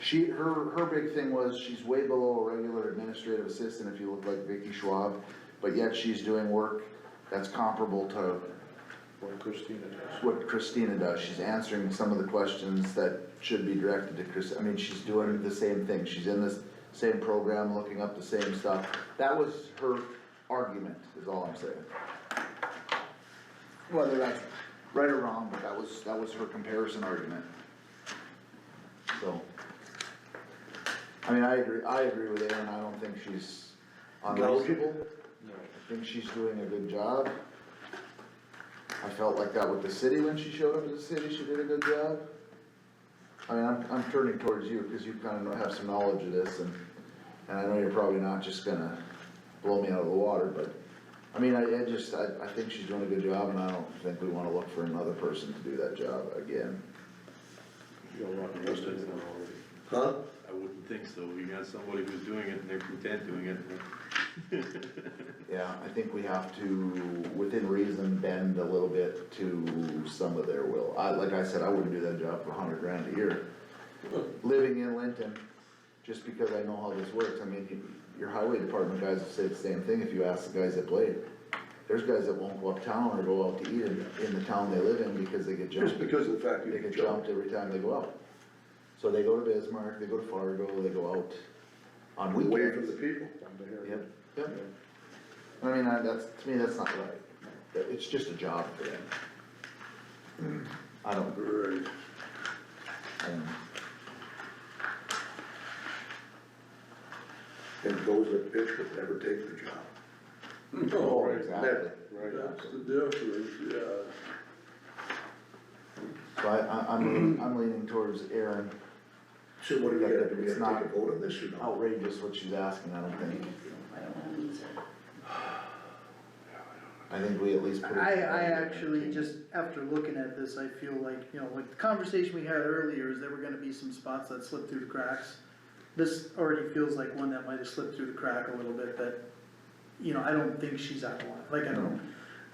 Her big thing was she's way below a regular administrative assistant if you look like Vicky Schwab, but yet she's doing work that's comparable to What Christina does. what Christina does. She's answering some of the questions that should be directed to Chris, I mean, she's doing the same thing, she's in this same program, looking up the same stuff. That was her argument, is all I'm saying. Whether that's right or wrong, but that was her comparison argument. So, I mean, I agree with Aaron, I don't think she's unreasonable. I think she's doing a good job. I felt like that with the city when she showed up at the city, she did a good job. I mean, I'm turning towards you, cause you kinda have some knowledge of this, and I know you're probably not just gonna blow me out of the water, but, I mean, I think she's doing a good job, and I don't think we wanna look for another person to do that job again. Huh? I wouldn't think so, you got somebody who's doing it and they're content doing it. Yeah, I think we have to, within reason, bend a little bit to some of their will. Like I said, I wouldn't do that job for $100,000 a year. Living in Linton, just because I know how this works, I mean, your highway department guys will say the same thing if you ask the guys that played. There's guys that won't go uptown or go out to eat in the town they live in because they get jumped. Just because of the fact you They get get jumped every time they go out. So they go to Bismarck, they go to Fargo, they go out on weekends. away from the people. Yep, yep. I mean, to me, that's not right. It's just a job for them. I don't, Right. And those that pitch would never take the job. Oh, exactly. Right, that's the difference, yeah. So I'm leaning towards Aaron. So what do we gotta do, we It's gotta not take a vote on this or not? Outrageous what she's asking, I don't think. I don't wanna lose her. I think we at least put it. I actually, just after looking at this, I feel like, you know, like the conversation we had earlier is there were gonna be some spots that slipped through the cracks. This already feels like one that might have slipped through the crack a little bit, that, you know, I don't think she's out of line, like,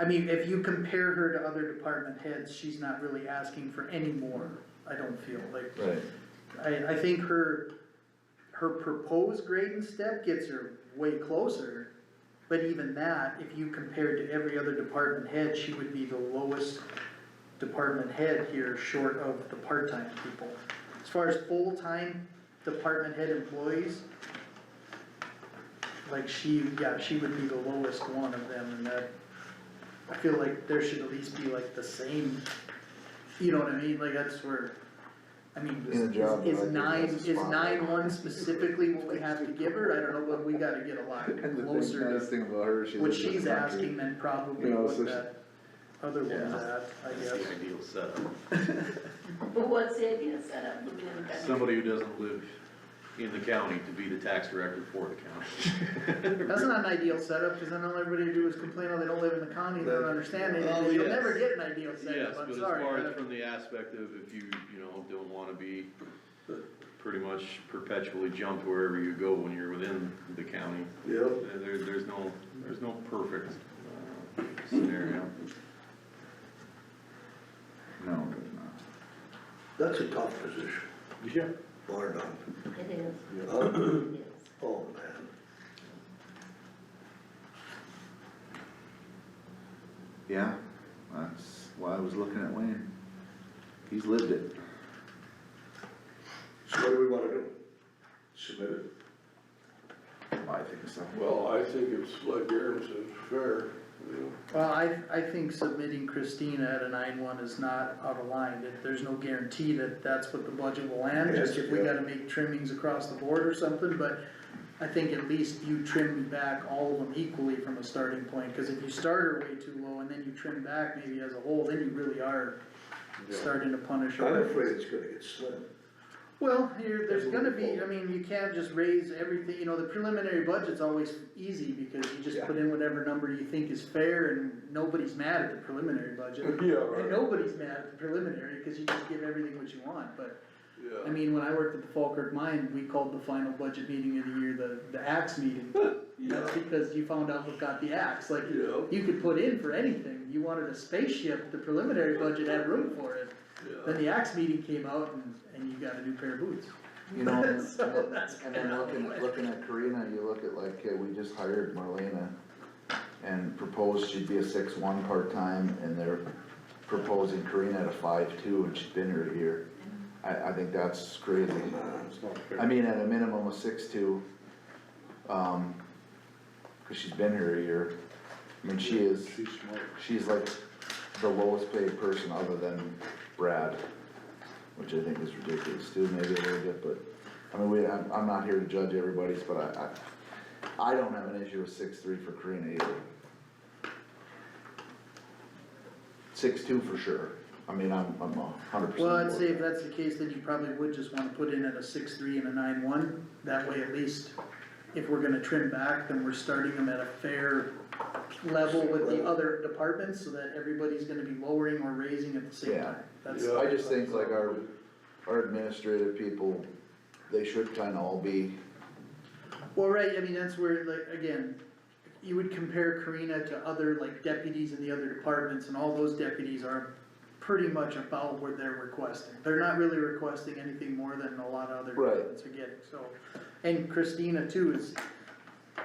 I mean, if you compare her to other department heads, she's not really asking for any more, I don't feel, like. Right. I think her proposed grade and step gets her way closer, but even that, if you compared to every other department head, she would be the lowest department head here, short of the part-time people. As far as full-time department head employees, like she would be the lowest one of them, and that, I feel like there should at least be like the same, you know what I mean, like that's where, I mean, In a job, is like, nine, that's a is spotlight. 9-1 specifically what we have to give her, I don't know, but we gotta get a lot And the closer nice to thing about her, she what lives in the she's country. asking than probably You know, what so that other one's at, I That's guess. the ideal setup. But what's the idea set up with the Somebody who doesn't live in the county to be the tax director for the county. That's not an ideal setup, cause then all everybody do is complain, oh, they don't live in the county, they don't understand it, Well, you'll yes. never get an ideal Yes, setup, but I'm as sorry. far as from the aspect of if you don't wanna be pretty much perpetually jumped wherever you go when you're within the county, Yep. there's no perfect, scenario. No, there's not. That's a tough position, Yeah. bar none. It is, Huh? it is. Oh, man. Yeah, that's why I was looking at Wayne. He's lived it. So what do we wanna do? Submit it? I think so. Well, I think it's like Aaron said, fair, you know. Well, I think submitting Christina at a 9-1 is not out of line, there's no guarantee that that's what the budget will land, just if we Yes, yeah. gotta make trimmings across the board or something, but I think at least you trim back all of them equally from a starting point, cause if you start her way too low and then you trim back maybe as a whole, then you really are starting to punish her. I'm afraid it's gonna get slim. Well, there's gonna be, I mean, you can't just raise everything, the preliminary budget's always easy, because you just Yeah. put in whatever number you think is fair, and nobody's mad at the preliminary budget. Yeah, right. And nobody's mad at the preliminary, cause you just give everything what you want, but, I Yeah. mean, when I worked at the Falkirk mine, we called the final budget meeting of the year the axe meeting. That's because you found out what got the axe, like, Yeah. you could put in for anything, you wanted a spaceship, the preliminary budget had room for it. Then Yeah. the axe meeting came out and you got a new pair of boots. So that's And then looking at Karina, you look at like, okay, we just hired Marlena and proposed she'd be a 6-1 part-time, and they're proposing Karina at a 5-2, and she's been here a year. I think that's crazy. It's not fair. I mean, at a minimum of 6'2", cause she's been here a year. I mean, She's smart. she's like the lowest paid person other than Brad, which I think is ridiculous too, maybe a little bit, but, I mean, I'm not here to judge everybody's, but I don't have an issue with 6'3" for Karina either. 6'2" for sure, I mean, I'm 100%. Well, I'd say if that's the case, then you probably would just wanna put in at a 6'3" and a 9'1", that way at least, if we're gonna trim back, then we're starting them at a fair level with the other departments, so that everybody's gonna be lowering or raising at the same Yeah. time. That's, Yeah. I just think like our administrative people, they should kinda all be, well, right, I mean, that's where, like, again, you would compare Karina to other, like, deputies in the other departments, and all those deputies are pretty much about what they're requesting. They're not really requesting anything more than a lot of other Right. departments are getting, so. And Christina too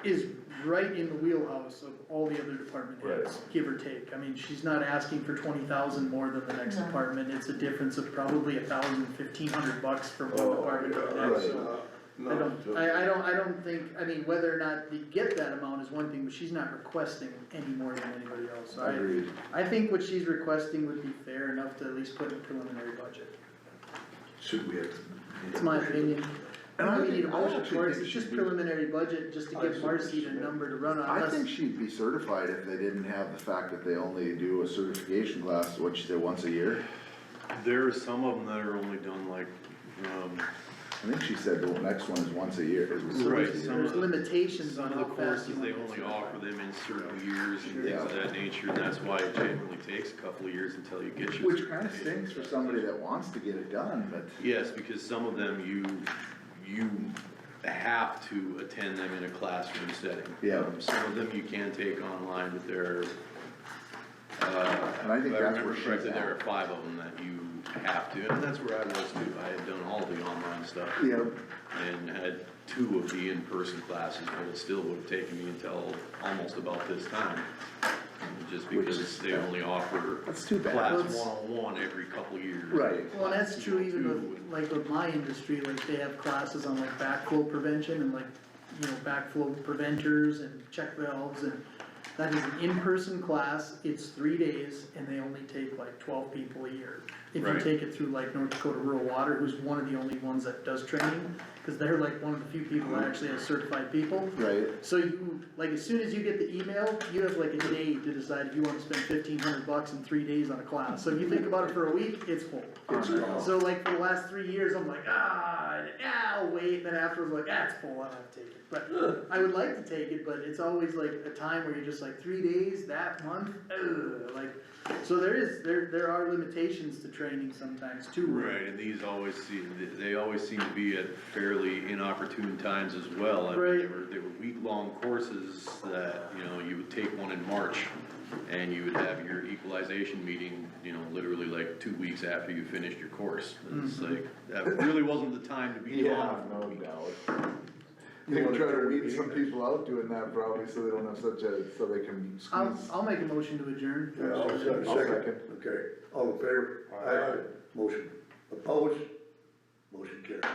is right in the wheelhouse of all the other department heads, give or take. I mean, she's not asking for 20,000 more than the next No. department, it's a difference of probably $1,000-1,500 from one Oh, department to the yeah, next, right. so. Not I don't think, I mean, whether or not they get that amount is one thing, but she's not requesting any more than anybody else. So agreed. I think what she's requesting would be fair enough to at least put in preliminary budget. Should we have? It's my opinion. I don't really need a I motion actually for it, think it's it just should be- preliminary budget, just to I give think Marcy it a should. number to run on. I Unless- think she'd be certified if they didn't have the fact that they only do a certification class, what you say, once a year? There are some of them that are only done like, I think she said the next one is once a year. It was Right, once a year. some There's limitations some on of the how fast courses, you they want only to. offer them in certain years and things Yeah. of that nature, and that's why it generally takes a couple of years until you get your. Which kinda stinks for somebody that wants to get it done, but. Yes, because some of them you have to attend them in a classroom setting. Yeah. Some of them you can take online, but there are, And I think if I that's remember where she's correctly, there are at. 5 of them that you have to, and that's where I was too. I had done all the online stuff. Yep. And had 2 of the in-person classes, but it still would have taken me until almost about this time. Just Which because is- they only offer That's too bad. class Well, it's- 101 every couple of years. Right. Well, and that's true even 2 with, like with my industry, like they have classes on like backflow prevention and like, you know, backflow preventers and check valves, and that is an in-person class, it's 3 days, and they only take like 12 people a year. If you Right. take it through like North Dakota Rural Water, who's one of the only ones that does training, cause they're like one of the few people that actually has certified people. Right. So you, like, as soon as you get the email, you have like a day to decide if you wanna spend $1,500 in 3 days on a class. So if you think about it for a week, it's full. So like for the last 3 years, I'm like, I'll wait, then afterwards, like, it's full, I don't have to take it. But I would like to take it, but it's always like a time where you're just like, 3 days, that month, like, so there are limitations to training sometimes too. Right, and these always they always seem to be at fairly inopportune times as well. I mean, Right. they were week-long courses that, you know, you would take one in March, and you would have your equalization meeting, you know, literally like 2 weeks after you finished your course. It's like, that really wasn't the time to be Yeah, on. no doubt. They can try to weed some people out doing that probably, so they don't have such a, so they can squeeze. I'll make a motion to adjourn. Yeah, I'll second. I'll second. Okay, all in favor? Motion opposed? Motion carried.